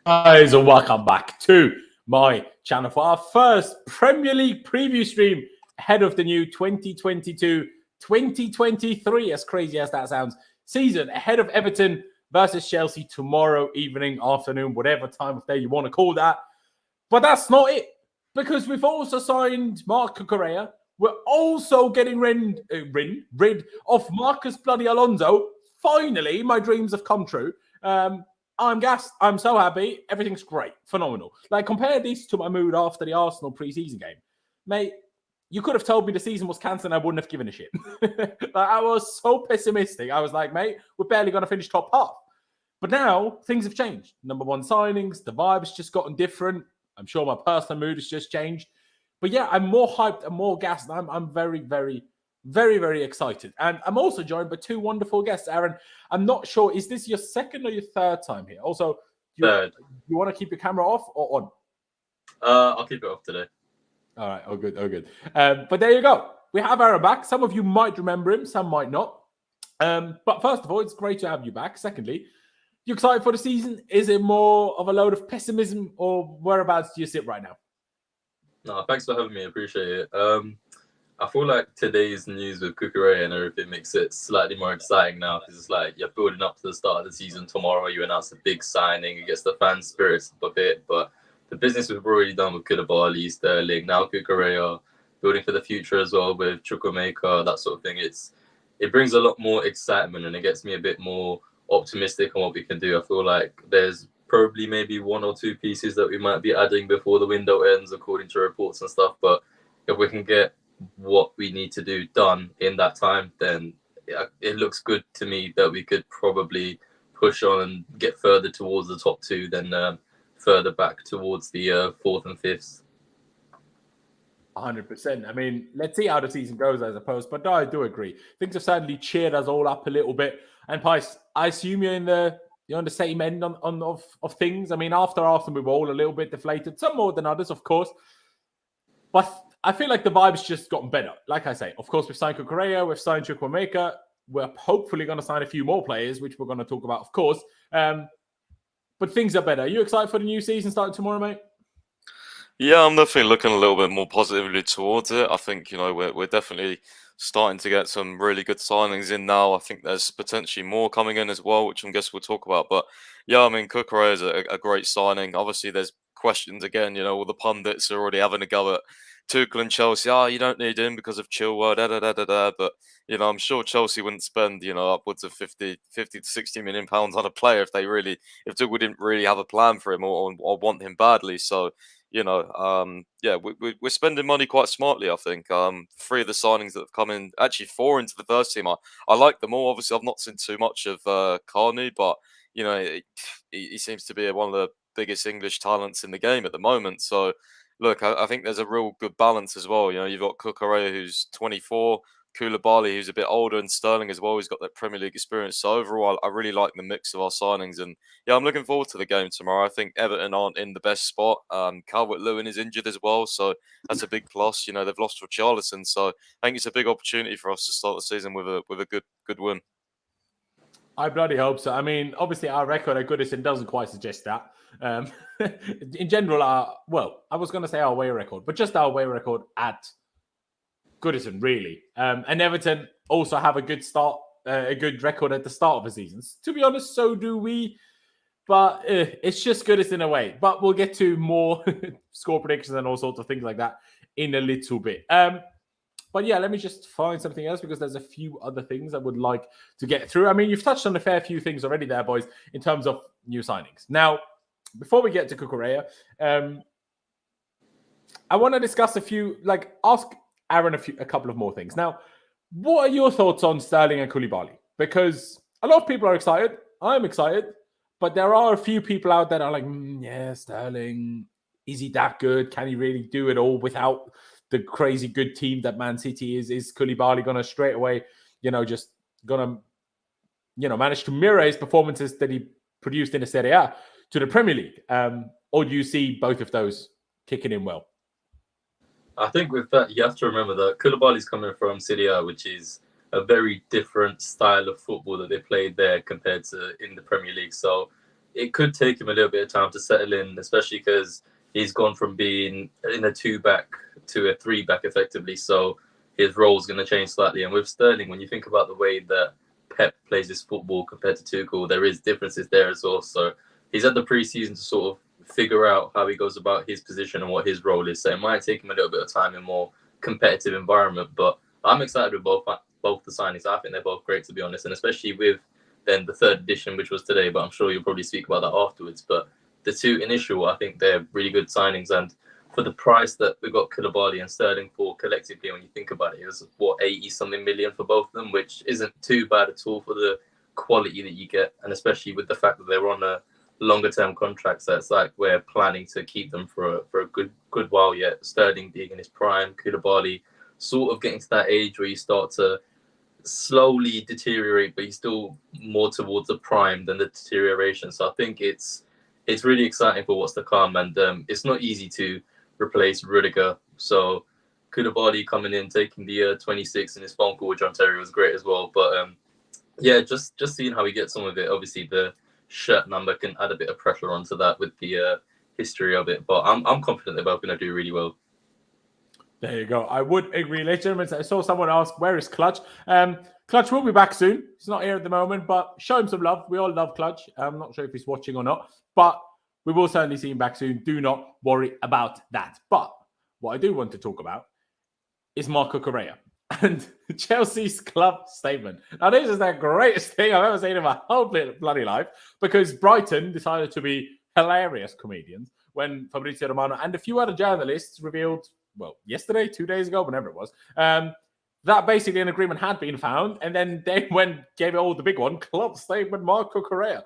Guys, and welcome back to my channel for our first Premier League preview stream ahead of the new 2022-2023, as crazy as that sounds, season ahead of Everton versus Chelsea tomorrow evening, afternoon, whatever time of day you want to call that. But that's not it, because we've also signed Marc Cucurella. We're also getting rid of Marcus bloody Alonso. Finally, my dreams have come true. I'm gassed. I'm so happy. Everything's great. Phenomenal. Like, compare this to my mood after the Arsenal preseason game. Mate, you could have told me the season was cancelled and I wouldn't have given a shit. Like, I was so pessimistic. I was like, mate, we're barely going to finish top half. But now, things have changed. Number one signings, the vibe's just gotten different. I'm sure my personal mood has just changed. But yeah, I'm more hyped and more gassed. I'm very, very, very, very excited. And I'm also joined by two wonderful guests. Aaron, I'm not sure, is this your second or your third time here? Also, third. You want to keep your camera off or on? I'll keep it off today. All right, all good, all good. But there you go. We have Aaron back. Some of you might remember him, some might not. But first of all, it's great to have you back. Secondly, you excited for the season? Is it more of a load of pessimism, or whereabouts do you sit right now? No, thanks for having me. I appreciate it. I feel like today's news with Cucurella and everything makes it slightly more exciting now, because it's like you're building up to the start of the season. Tomorrow you announce a big signing, it gets the fan spirits up a bit, but the business we've already done with Koulibaly, Sterling, now Cucurella, building for the future as well with Chukwuemeka, that sort of thing. It brings a lot more excitement and it gets me a bit more optimistic on what we can do. I feel like there's probably maybe one or two pieces that we might be adding before the window ends, according to reports and stuff, but if we can get what we need to do done in that time, then it looks good to me that we could probably push on and get further towards the top two than further back towards the fourth and fifth. 100%. I mean, let's see how the season goes, I suppose. But no, I do agree. Things have certainly cheered us all up a little bit. And Pice, I assume you're on the same end of things. I mean, after Arsenal, we were all a little bit deflated, some more than others, of course. But I feel like the vibe's just gotten better. Like I say, of course, we've signed Cucurella, we've signed Chukwuemeka. We're hopefully going to sign a few more players, which we're going to talk about, of course. But things are better. Are you excited for the new season starting tomorrow, mate? Yeah, I'm definitely looking a little bit more positively towards it. I think, we're definitely starting to get some really good signings in now. I think there's potentially more coming in as well, which I guess we'll talk about. But yeah, I mean, Cucurella is a great signing. Obviously, there's questions again. All the pundits are already having a go at Tuchel and Chelsea. You don't need him because of Chilwell, da. But I'm sure Chelsea wouldn't spend upwards of 50 to 60 million pounds on a player if Tuchel didn't really have a plan for him or want him badly. So we're spending money quite smartly, I think. 3 of the signings that have come in, actually 4 into the first team, I like them all. Obviously, I've not seen too much of Carney, but he seems to be one of the biggest English talents in the game at the moment. So look, I think there's a real good balance as well. You've got Cucurella, who's 24, Koulibaly, who's a bit older, and Sterling as well, who's got that Premier League experience. So overall, I really like the mix of our signings. And yeah, I'm looking forward to the game tomorrow. I think Everton aren't in the best spot. Calvert-Lewin is injured as well, so that's a big plus. They've lost Richarlison, so I think it's a big opportunity for us to start the season with a good win. I bloody hope so. I mean, obviously, our record at Goodison doesn't quite suggest that. In general, I was going to say our away record, but just our away record at Goodison, really. And Everton also have a good start, a good record at the start of the season. To be honest, so do we. But it's just Goodison away. But we'll get to more score predictions and all sorts of things like that in a little bit. But yeah, let me just find something else, because there's a few other things I would like to get through. I mean, you've touched on a fair few things already there, boys, in terms of new signings. Now, before we get to Cucurella, I want to discuss ask Aaron a couple of more things. Now, what are your thoughts on Sterling and Koulibaly? Because a lot of people are excited. I'm excited. But there are a few people out there that are like, yeah, Sterling, is he that good? Can he really do it all without the crazy good team that Man City is? Is Koulibaly going to straight away, just going to, manage to mirror his performances that he produced in the Serie A to the Premier League? Or do you see both of those kicking in well? I think with that, you have to remember that Koulibaly's coming from Serie A, which is a very different style of football that they played there compared to in the Premier League. So it could take him a little bit of time to settle in, especially because he's gone from being in a 2-back to a 3-back effectively. So his role is going to change slightly. And with Sterling, when you think about the way that Pep plays his football compared to Tuchel, there is differences there as well. So he's had the preseason to sort of figure out how he goes about his position and what his role is. So it might take him a little bit of time in a more competitive environment. But I'm excited with both the signings. I think they're both great, to be honest, and especially with then the third edition, which was today. But I'm sure you'll probably speak about that afterwards. But the two initial, I think they're really good signings, and for the price that we got Koulibaly and Sterling for collectively, when you think about it, it was 80-something million for both of them, which isn't too bad at all for the quality that you get, and especially with the fact that they're on a longer term contract. So it's like we're planning to keep them for a good while yet. Sterling being in his prime, Koulibaly sort of getting to that age where you start to slowly deteriorate, but he's still more towards the prime than the deterioration. So I think it's really exciting for what's to come, and it's not easy to replace Rudiger. So Koulibaly coming in, taking the 26 in his phone call with John Terry was great as well. But yeah, just seeing how he gets on with it. Obviously, the shirt number can add a bit of pressure onto that with the history of it. But I'm confident they're both going to do really well. There you go. I would agree. Ladies and gentlemen, I saw someone ask, where is Clutch? Clutch will be back soon. He's not here at the moment, but show him some love. We all love Clutch. I'm not sure if he's watching or not, but we will certainly see him back soon. Do not worry about that. But what I do want to talk about is Marc Cucurella and Chelsea's club statement. Now, this is the greatest thing I've ever seen in my whole bloody life, because Brighton decided to be hilarious comedians when Fabrizio Romano and a few other journalists revealed, well, yesterday, 2 days ago, whenever it was, that basically an agreement had been found. And then they gave it all the big one, club statement, Marc Cucurella,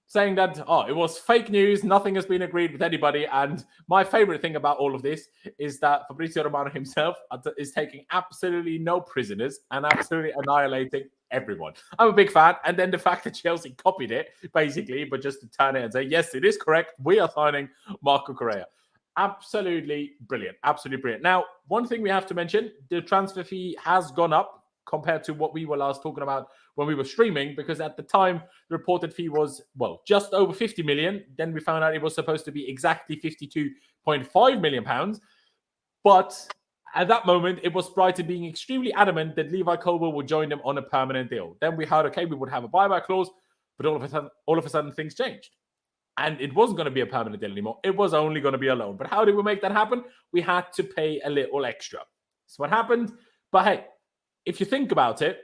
saying that, it was fake news. Nothing has been agreed with anybody. And my favorite thing about all of this is that Fabrizio Romano himself is taking absolutely no prisoners and absolutely annihilating everyone. I'm a big fan. And then the fact that Chelsea copied it, basically, but just to turn it and say, yes, it is correct. We are signing Marc Cucurella. Absolutely brilliant. Absolutely brilliant. Now, one thing we have to mention, the transfer fee has gone up compared to what we were last talking about when we were streaming, because at the time, the reported fee was, just over 50 million. Then we found out it was supposed to be exactly 52.5 million pounds. But at that moment, it was Brighton being extremely adamant that Levi Colwill would join them on a permanent deal. Then we heard, okay, we would have a buyback clause, but all of a sudden things changed. And it wasn't going to be a permanent deal anymore. It was only going to be a loan. But how did we make that happen? We had to pay a little extra. That's what happened. But hey, if you think about it,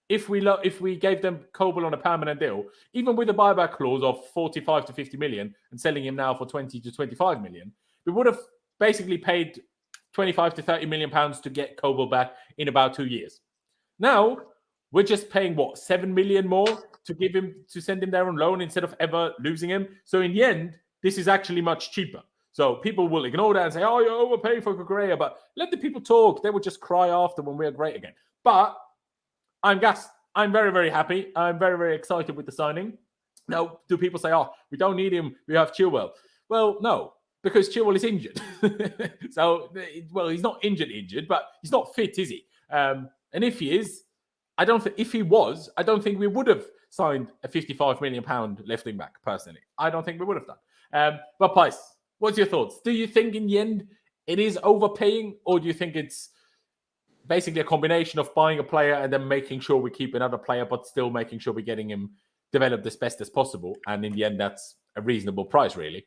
if we gave them Colwill on a permanent deal, even with a buyback clause of 45 to 50 million and selling him now for 20 to 25 million, we would have basically paid 25 to 30 million pounds to get Colwill back in about 2 years. Now, we're just paying 7 million more to send him there on loan instead of ever losing him. So in the end, this is actually much cheaper. So people will ignore that and say, you're overpaying for Cucurella, but let the people talk. They will just cry after when we're great again. But I'm gassed. I'm very, very happy. I'm very, very excited with the signing. Now, do people say, we don't need him, we have Chilwell? Well, no, because Chilwell is injured. So, he's not injured, but he's not fit, is he? And if he is, I don't think we would have signed a 55 million pound left wing back, personally. I don't think we would have done. But Pice, what's your thoughts? Do you think in the end it is overpaying, or do you think it's basically a combination of buying a player and then making sure we keep another player, but still making sure we're getting him developed as best as possible? And in the end, that's a reasonable price, really.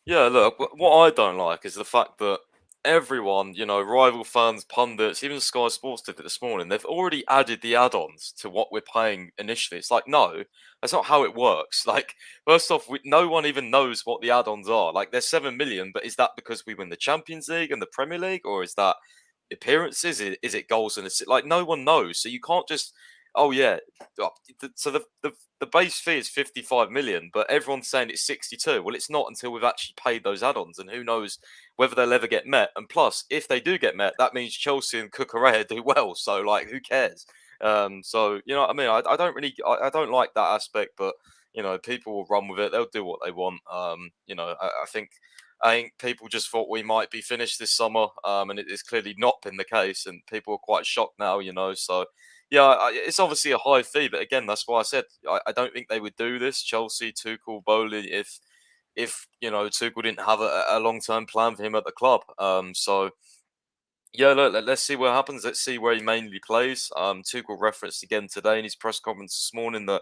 Yeah, look, what I don't like is the fact that everyone, rival fans, pundits, even Sky Sports did it this morning, they've already added the add-ons to what we're paying initially. It's like, no, that's not how it works. Like, first off, no one even knows what the add-ons are. Like, there's 7 million, but is that because we win the Champions League and the Premier League, or is that appearances? Is it goals and assists? Like, no one knows. So you can't just, so the base fee is 55 million, but everyone's saying it's 62. Well, it's not until we've actually paid those add-ons, and who knows whether they'll ever get met. And plus, if they do get met, that means Chelsea and Cucurella do well. So, like, who cares? So, you know what I mean? I don't like that aspect, but, people will run with it. They'll do what they want. I think people just thought we might be finished this summer, and it has clearly not been the case, and people are quite shocked now, so, Yeah, it's obviously a high fee, but again, that's why I said I don't think they would do this. Chelsea, Tuchel, Boehly, if Tuchel didn't have a long-term plan for him at the club. So yeah, look, let's see what happens. Let's see where he mainly plays. Tuchel referenced again today in his press conference this morning that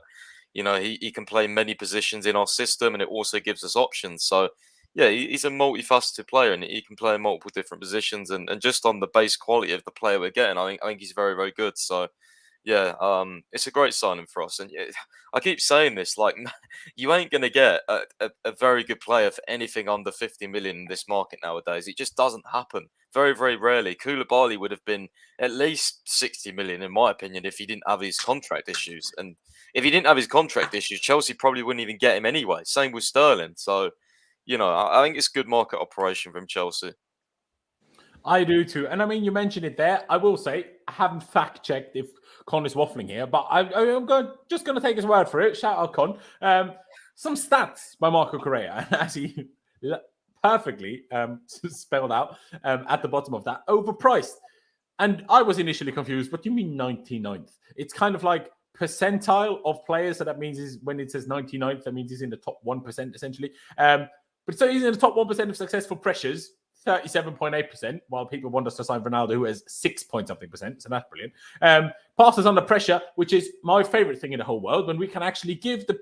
he can play many positions in our system, and it also gives us options. So yeah, he's a multifaceted player, and he can play in multiple different positions. And just on the base quality of the player we're getting, I think he's very, very good. So yeah, it's a great signing for us. And I keep saying this, like, you ain't going to get a very good player for anything under 50 million in this market nowadays. It just doesn't happen. Very, very rarely. Koulibaly would have been at least 60 million, in my opinion, if he didn't have his contract issues. And if he didn't have his contract issues, Chelsea probably wouldn't even get him anyway. Same with Sterling. So, I think it's good market operation from Chelsea. I do too. And I mean, you mentioned it there. I will say, I haven't fact checked if Con is waffling here, but I'm just going to take his word for it. Shout out, Con. Some stats by Marc Cucurella, as he perfectly spelled out at the bottom of that. Overpriced. And I was initially confused. What do you mean 99th? It's kind of like percentile of players. So that means when it says 99th, that means he's in the top 1%, essentially. But so he's in the top 1% of successful pressures. 37.8%, while people want us to sign Ronaldo, who has 6 point something percent. So that's brilliant. Passes under pressure, which is my favorite thing in the whole world, when we can actually give the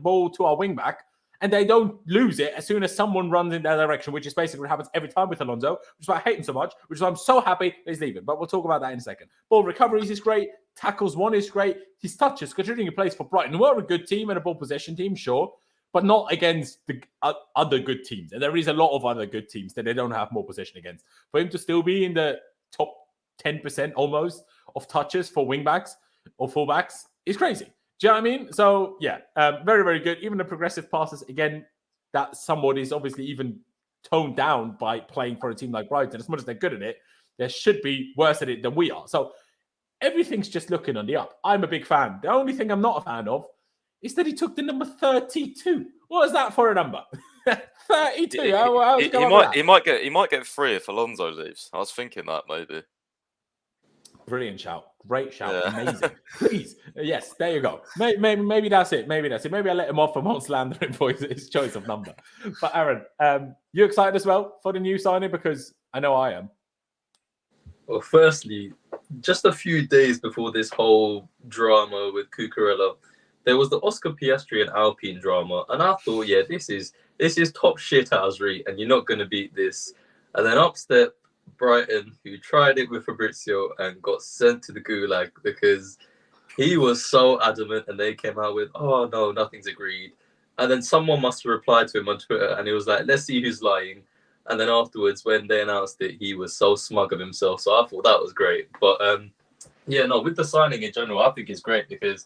ball to our wing back and they don't lose it as soon as someone runs in their direction, which is basically what happens every time with Alonso, which is why I hate him so much, which is why I'm so happy that he's leaving. But we'll talk about that in a second. Ball recoveries is great. Tackles one is great. His touches, considering he plays for Brighton, we're a good team and a ball possession team, sure, but not against the other good teams. And there is a lot of other good teams that they don't have more possession against. For him to still be in the top 10% almost of touches for wingbacks or fullbacks is crazy. Do you know what I mean? So, yeah, very, very good. Even the progressive passes, again, that somewhat is obviously even toned down by playing for a team like Brighton. As much as they're good at it, they should be worse at it than we are. So everything's just looking on the up. I'm a big fan. The only thing I'm not a fan of is that he took the number 32. What is that for a number? 32. He might get free if Alonso leaves. I was thinking that maybe. Brilliant shout. Great shout. Yeah. Amazing. Please. Yes, there you go. Maybe that's it. Maybe I let him off for not slandering for his choice of number. But Aaron, you excited as well for the new signing? Because I know I am. Well, firstly, just a few days before this whole drama with Cucurella, there was the Oscar Piastri and Alpine drama, and I thought, yeah, this is top shit, Asri, and you're not going to beat this. And then up step Brighton, who tried it with Fabrizio and got sent to the gulag because he was so adamant, and they came out with, oh no, nothing's agreed. And then someone must have replied to him on Twitter, and he was like, let's see who's lying. And then afterwards, when they announced it, he was so smug of himself. So I thought that was great. But yeah, no, with the signing in general, I think it's great because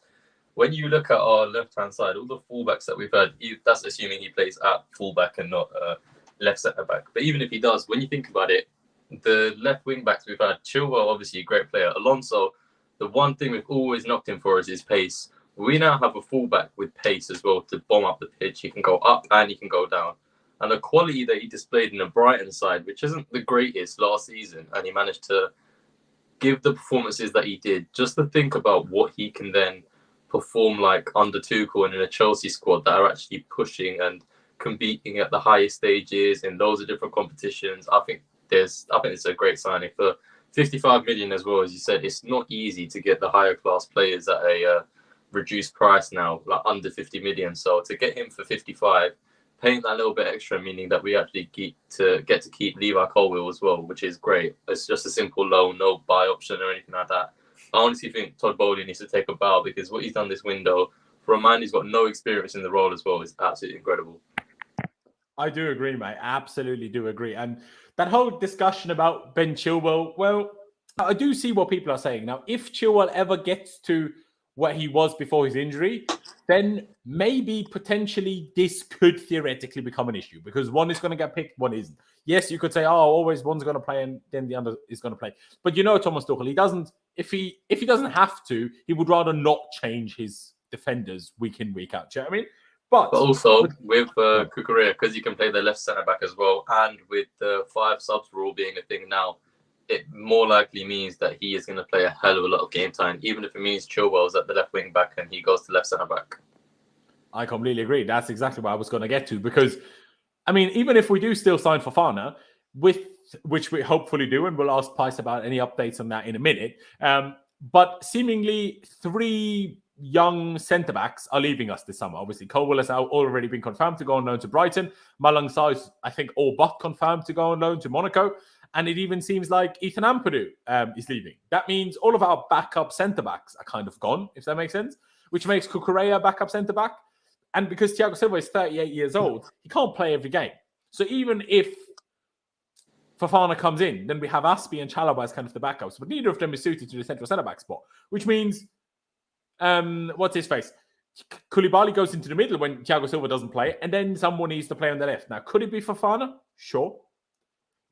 when you look at our left-hand side, all the fullbacks that we've had, that's assuming he plays at fullback and not left centre-back. But even if he does, when you think about it, the left wing-backs we've had, Chilwell, obviously a great player. Alonso, the one thing we've always knocked him for is his pace. We now have a fullback with pace as well to bomb up the pitch. He can go up and he can go down. And the quality that he displayed in the Brighton side, which isn't the greatest last season, and he managed to give the performances that he did, just to think about what he can then perform like under Tuchel and in a Chelsea squad that are actually pushing and competing at the highest stages in loads of different competitions. I think it's a great signing for 55 million as well. As you said, it's not easy to get the higher class players at a reduced price now, like under 50 million. So to get him for 55, paying that little bit extra, meaning that we actually get to keep Levi Colwill as well, which is great. It's just a simple loan, no buy option or anything like that. I honestly think Todd Boehly needs to take a bow because what he's done this window, for a man who's got no experience in the role as well, is absolutely incredible. I do agree, mate. I absolutely do agree. And that whole discussion about Ben Chilwell, well, I do see what people are saying. Now, if Chilwell ever gets to where he was before his injury, then maybe potentially this could theoretically become an issue because one is going to get picked, one isn't. Yes, you could say, oh, always one's going to play and then the other is going to play. But you know Thomas Tuchel, he doesn't, if he doesn't have to, he would rather not change his defenders week in, week out. Do you know what I mean? But also with Cucurella, because you can play the left centre back as well, and with the 5 subs rule being a thing now, it more likely means that he is going to play a hell of a lot of game time, even if it means Chilwell's at the left wing back and he goes to left centre back. I completely agree. That's exactly what I was going to get to, because, I mean, even if we do still sign Fofana, which we hopefully do, and we'll ask Pice about any updates on that in a minute, but seemingly 3 young centre-backs are leaving us this summer. Obviously, Colwill has already been confirmed to go on loan to Brighton. Malang Sarr is, I think, all but confirmed to go on loan to Monaco. And it even seems like Ethan Ampadu is leaving. That means all of our backup centre-backs are kind of gone, if that makes sense, which makes Cucurella backup centre-back. And because Thiago Silva is 38 years old, he can't play every game. So even if Fofana comes in, then we have Azpi and Chalobah as kind of the backups, but neither of them is suited to the central centre-back spot, which means, what's his face? Koulibaly goes into the middle when Thiago Silva doesn't play, and then someone needs to play on the left. Now, could it be Fofana? Sure.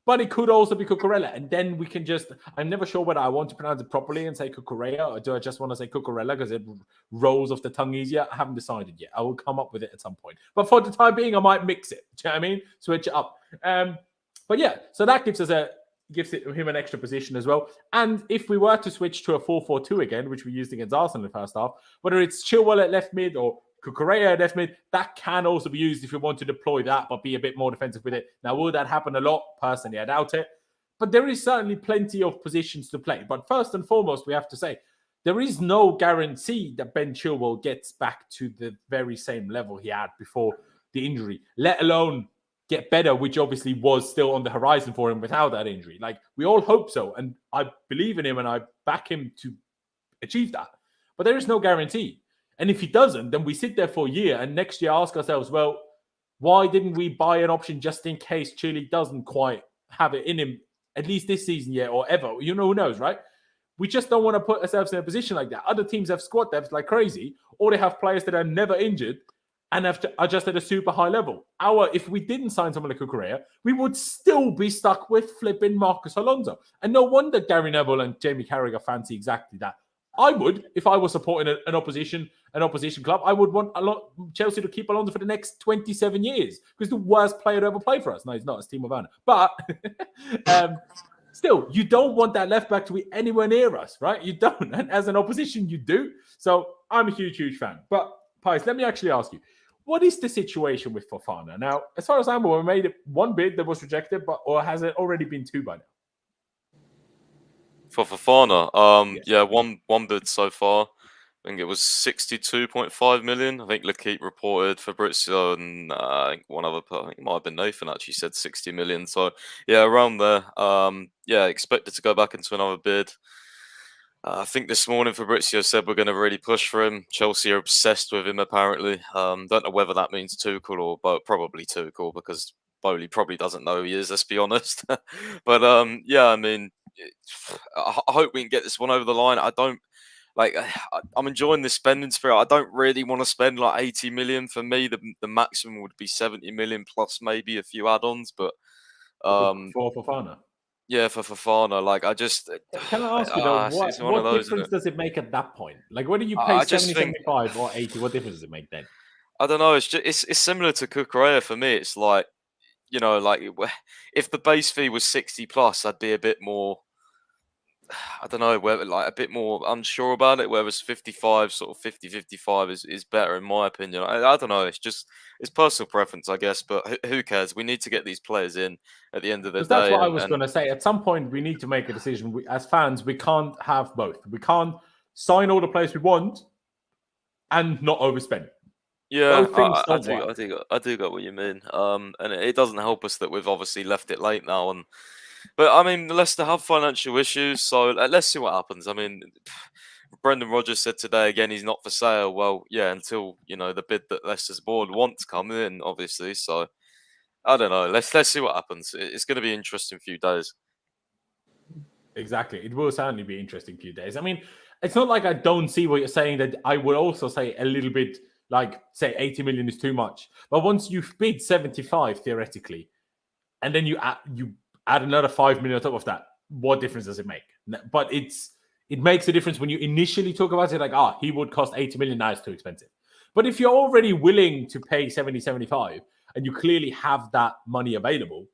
But it could also be Cucurella, and then we can just... I'm never sure whether I want to pronounce it properly and say Cucurella, or do I just want to say Cucurella because it rolls off the tongue easier? I haven't decided yet. I will come up with it at some point. But for the time being, I might mix it. Do you know what I mean? Switch it up. But yeah, so that gives him an extra position as well. And if we were to switch to a 4-4-2 again, which we used against Arsenal in the first half, whether it's Chilwell at left mid or Cucurella at left mid, that can also be used if you want to deploy that, but be a bit more defensive with it. Now, will that happen a lot? Personally, I doubt it. But there is certainly plenty of positions to play. But first and foremost, we have to say, there is no guarantee that Ben Chilwell gets back to the very same level he had before the injury, let alone get better, which obviously was still on the horizon for him without that injury. Like, we all hope so, and I believe in him and I back him to achieve that. But there is no guarantee. And if he doesn't, then we sit there for a year and next year ask ourselves, well, why didn't we buy an option just in case Chile doesn't quite have it in him, at least this season yet or ever? You know, who knows, right? We just don't want to put ourselves in a position like that. Other teams have squad depth like crazy, or they have players that are never injured and are just at a super high level. If we didn't sign someone like Cucurella, we would still be stuck with flipping Marcus Alonso. And no wonder Gary Neville and Jamie Carragher fancy exactly that. I would, if I was supporting an opposition club, I would want Chelsea to keep Alonso for the next 27 years, because the worst player to ever play for us. No, he's not. It's Timo Werner. But still, you don't want that left back to be anywhere near us, right? You don't. And as an opposition, you do. So I'm a huge, huge fan. But Pies, let me actually ask you, what is the situation with Fofana? Now, as far as I'm aware, we made it 1 bid that was rejected, or has it already been 2 by now? For Fofana, yeah, one bid so far. I think it was 62.5 million. I think L'Equipe reported Fabrizio, and I think one other, I think it might have been Nathan, actually said 60 million. So yeah, around there. Yeah, expected to go back into another bid. I think this morning Fabrizio said we're going to really push for him. Chelsea are obsessed with him, apparently. Don't know whether that means Tuchel or probably Tuchel, because Boehly probably doesn't know who he is, let's be honest. But yeah, I mean, I hope we can get this one over the line. I'm enjoying this spending spirit. I don't really want to spend like 80 million. For me, the maximum would be 70 million plus maybe a few add-ons. But for Fofana. Yeah, for Fofana, like I just... Can I ask you though, what difference does it make at that point? Like, whether you pay 70, 75 or 80, what difference does it make then? I don't know. It's similar to Cucurella for me. It's like, you know, like if the base fee was 60 plus, I'd be a bit more, I don't know, whether like a bit more unsure about it. Whereas 55, sort of 50-55 is better in my opinion. I don't know. It's personal preference, I guess. But who cares? We need to get these players in at the end of the day. That's what I was going to say. At some point, we need to make a decision. As fans, we can't have both. We can't sign all the players we want and not overspend. Yeah, I do get what you mean. And it doesn't help us that we've obviously left it late now. But I mean, Leicester have financial issues, so let's see what happens. I mean, Brendan Rodgers said today again he's not for sale. Well, yeah, until you know the bid that Leicester's board wants come in, obviously. So I don't know. Let's see what happens. It's going to be an interesting few days. Exactly, it will certainly be an interesting few days. I mean, it's not like I don't see what you're saying. That I would also say a little bit. Like, say 80 million is too much. But once you've bid 75, theoretically, and then you add another 5 million on top of that, what difference does it make? But it makes a difference when you initially talk about it, like, he would cost 80 million, now it's too expensive. But if you're already willing to pay 70, 75, and you clearly have that money available,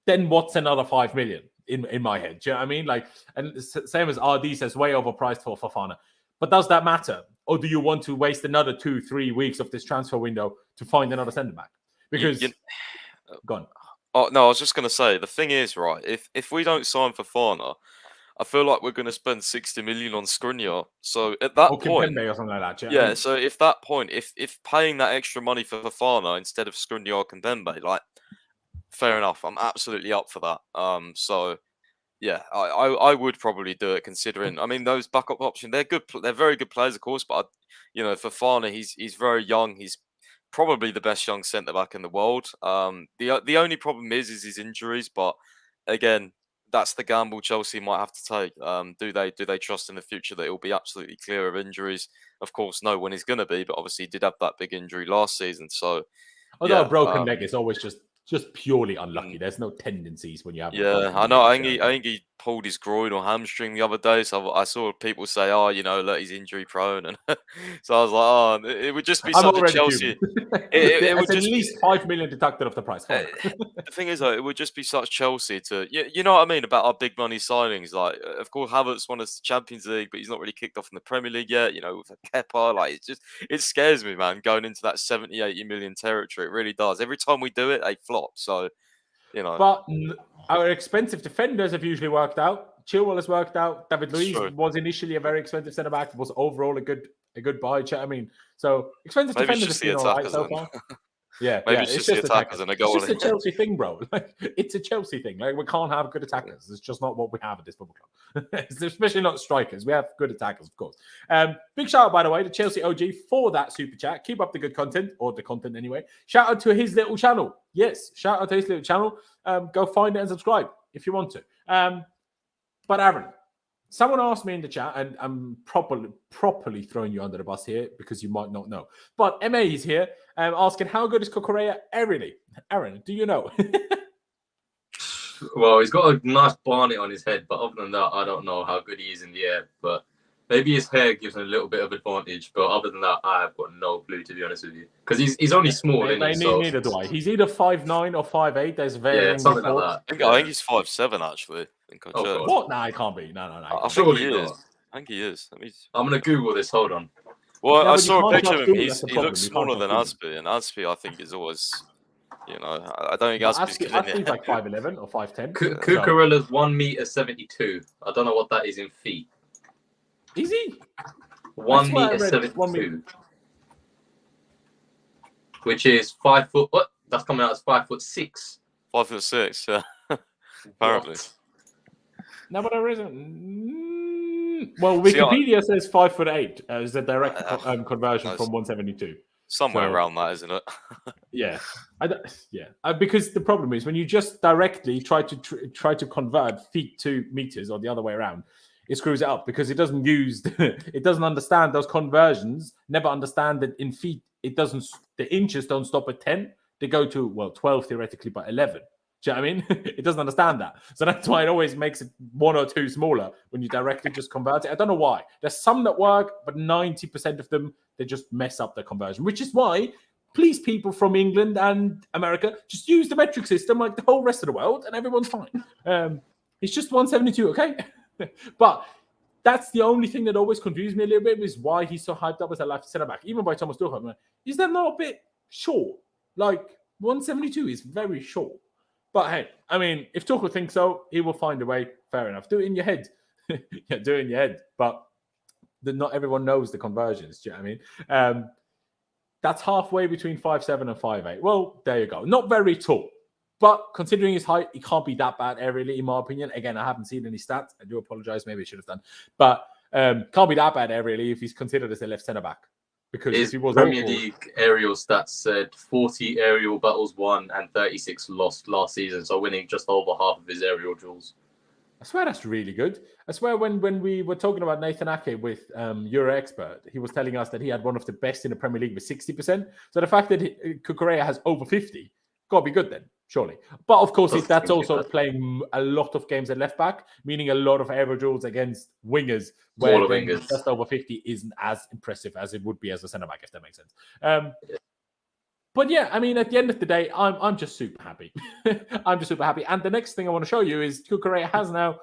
then what's another 5 million? in my head. Do you know what I mean? Like, and same as RD says, way overpriced for Fofana. But does that matter? Or do you want to waste another 2-3 weeks of this transfer window to find another centre back? Because gone. Oh no, I was just going to say the thing is, right? If we don't sign Fofana, I feel like we're going to spend 60 million on Skriniar. So at that point, Kimpembe or something like that. yeah. So if that point, if paying that extra money for Fofana instead of Skriniar or Kimpembe, like, fair enough, I'm absolutely up for that. So yeah, I would probably do it, considering. I mean, those backup options, they're good. They're very good players, of course. But Fofana, he's very young. He's probably the best young centre back in the world. The only problem is his injuries. But again, that's the gamble Chelsea might have to take. Do they trust in the future that he'll be absolutely clear of injuries? Of course, no one is going to be. But obviously, he did have that big injury last season. So although a broken leg is always just purely unlucky. There's no tendencies when you have. Yeah, I know. I think he pulled his groin or hamstring the other day. So I saw people say, "Oh, look, he's injury prone," and so I was like, "Oh, it would just be such a Chelsea." It would just at least 5 million deducted off the price. The thing is, though, it would just be such Chelsea to, you know what I mean about our big money signings. Like, of course, Havertz won us the Champions League, but he's not really kicked off in the Premier League yet. With Kepa, like, it scares me, man, going into that 70-80 million territory. It really does. Every time we do it, they flop. So. But our expensive defenders have usually worked out. Chilwell has worked out. David Luiz was initially a very expensive centre back. Was overall a good buy. I mean, so expensive defenders have been all right so far. Yeah, maybe it's just the attackers and a goal. It's just a Chelsea thing, bro. Like, it's a Chelsea thing. Like, we can't have good attackers. It's just not what we have at this football club. Especially not strikers. We have good attackers, of course. Big shout out, by the way, to Chelsea OG for that super chat. Keep up the good content, or the content anyway. Shout out to his little channel. Yes, shout out to his little channel. Go find it and subscribe if you want to. But Aaron, someone asked me in the chat, and I'm properly throwing you under the bus here because you might not know. But MA is here asking, how good is Cucurella really? Aaron, do you know? Well, he's got a nice barnet on his head, but other than that, I don't know how good he is in the air. But maybe his hair gives him a little bit of advantage. But other than that, I've got no clue, to be honest with you. Because he's only small, neither do I. He's either 5'9" or 5'8". There's varying something like that. I think he's 5'7", actually. What? No, he can't be. No. I think he is. I think he is. I'm going to Google this. Hold on. Well, I saw a picture of him. He looks smaller than Azpi, and Azpi, I think, is always, I don't think Azpi's like 5'11" or 5'10". Cucurella's 1m72. I don't know what that is in feet. Is he? 1m72. Which is 5 foot. What? That's coming out as 5'6". 5'6", yeah. Apparently. No, but there isn't. Well, Wikipedia says 5'8" as a direct conversion from 172. Somewhere around that, isn't it? Yeah, because the problem is when you just directly try to convert feet to meters or the other way around, it screws it up because it doesn't it doesn't understand those conversions. Never understand that in feet the inches don't stop at 10; they go to 12 theoretically, but 11. Do you know what I mean? It doesn't understand that. So that's why it always makes it 1 or 2 smaller when you directly just convert it. I don't know why. There's some that work, but 90% of them, they just mess up the conversion, which is why, please, people from England and America, just use the metric system like the whole rest of the world and everyone's fine. It's just 172, okay? But that's the only thing that always confused me a little bit, is why he's so hyped up as a left centre back, even by Thomas Tuchel. Is that not a bit short? Like, 172 is very short. But hey, I mean, if Tuchel thinks so, he will find a way. Fair enough. Do it in your head. Yeah, do it in your head. But not everyone knows the conversions. Do you know what I mean? That's halfway between 5'7" and 5'8". Well, there you go. Not very tall. But considering his height, he can't be that bad, really, in my opinion. Again, I haven't seen any stats. I do apologize. Maybe I should have done. But can't be that bad, really, if he's considered as a left centre-back. Because his Premier League aerial stats said 40 aerial battles won and 36 lost last season, so winning just over half of his aerial duels. I swear that's really good. I swear when we were talking about Nathan Ake with Euro Expert, he was telling us that he had one of the best in the Premier League with 60%. So the fact that Cucurella has over 50, got to be good then, surely. But of course, that's also playing a lot of games at left back, meaning a lot of aerial duels against wingers, where just over 50 isn't as impressive as it would be as a centre back, if that makes sense. But yeah, I mean, at the end of the day, I'm just super happy. I'm just super happy. And the next thing I want to show you is Cucurella has now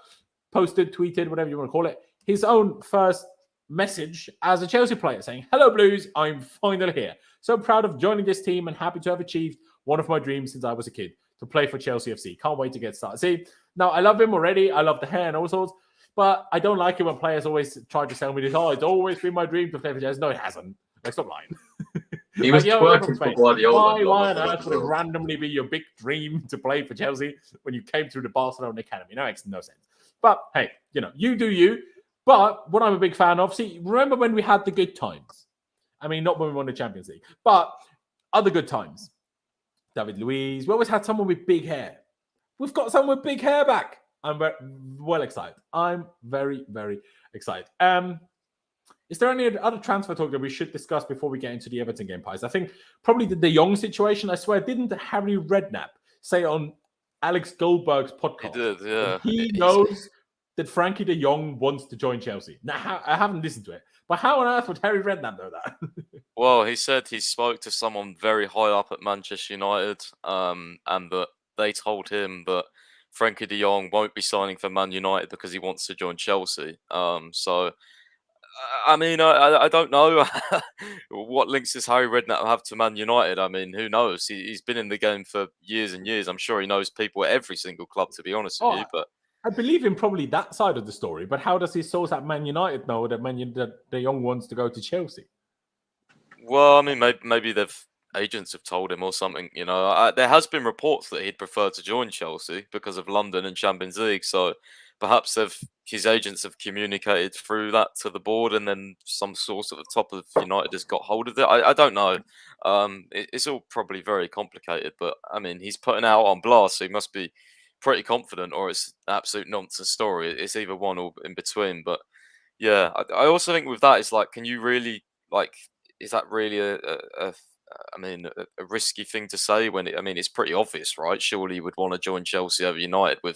posted, tweeted, whatever you want to call it, his own first message as a Chelsea player saying, "Hello Blues, I'm finally here. So proud of joining this team and happy to have achieved one of my dreams since I was a kid, to play for Chelsea FC. Can't wait to get started." See, now I love him already. I love the hair and all sorts, but I don't like it when players always try to sell me this, "Oh, it's always been my dream to play for Chelsea." No, it hasn't. Like, stop lying. He was twerking for Guardiola. Why on earth would it randomly be your big dream to play for Chelsea when you came through the Barcelona academy? No, makes no sense. But hey, you do you. But what I'm a big fan of, see, remember when we had the good times? I mean, not when we won the Champions League, but other good times. David Luiz, we always had someone with big hair. We've got someone with big hair back. I'm very well excited. I'm very, very excited. Is there any other transfer talk that we should discuss before we get into the Everton game, Pies? I think probably the De Jong situation. I swear, didn't Harry Redknapp say on Alex Goldberg's podcast? He did, yeah. He knows that Frenkie de Jong wants to join Chelsea. Now, I haven't listened to it, but how on earth would Harry Redknapp know that? Well, he said he spoke to someone very high up at Manchester United, and that they told him that Frenkie de Jong won't be signing for Man United because he wants to join Chelsea. So, I mean, I don't know what links does Harry Redknapp have to Man United. I mean, who knows? He's been in the game for years and years. I'm sure he knows people at every single club, to be honest with you. But I believe in probably that side of the story. But how does his source at Man United know that that De Jong wants to go to Chelsea? Well, I mean, maybe they've agents have told him or something. There has been reports that he'd prefer to join Chelsea because of London and Champions League. So perhaps his agents have communicated through that to the board, and then some source at the top of United has got hold of it. I don't know. It's all probably very complicated, but I mean, he's putting out on blast, so he must be pretty confident, or it's an absolute nonsense story. It's either one or in between. But yeah, I also think with that, it's like, can you really is that really a risky thing to say when it's pretty obvious, right? Surely you would want to join Chelsea over United for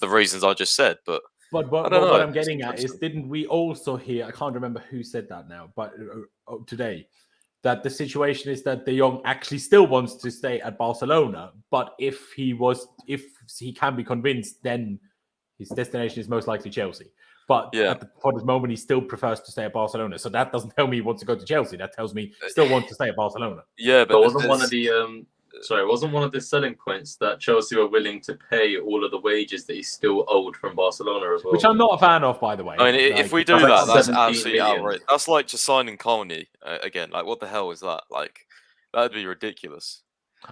the reasons I just said. But what I'm getting at is, didn't we also hear? I can't remember who said that now, but today, that the situation is that De Jong actually still wants to stay at Barcelona, but if he can be convinced, then his destination is most likely Chelsea. But for this moment, he still prefers to stay at Barcelona. So that doesn't tell me he wants to go to Chelsea. That tells me he still wants to stay at Barcelona. Yeah, but wasn't one of the selling points that Chelsea were willing to pay all of the wages that he still owed from Barcelona as well? Which I'm not a fan of, by the way. I mean, if we do that, that's absolutely million. outrageous. That's like just signing Carney again. Like, what the hell is that? Like, that'd be ridiculous.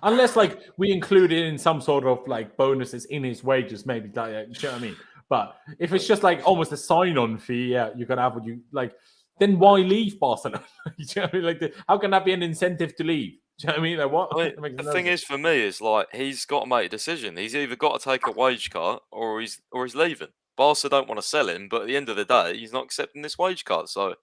Unless we include it in some sort of bonuses in his wages, maybe. You know what I mean? But if it's just almost a sign-on fee, you can have what you like. Then why leave Barcelona? You know what I mean? How can that be an incentive to leave? Do you know what I mean? What? The thing is, for me, is he's got to make a decision. He's either got to take a wage cut or he's leaving. Barca don't want to sell him, but at the end of the day, he's not accepting this wage cut. So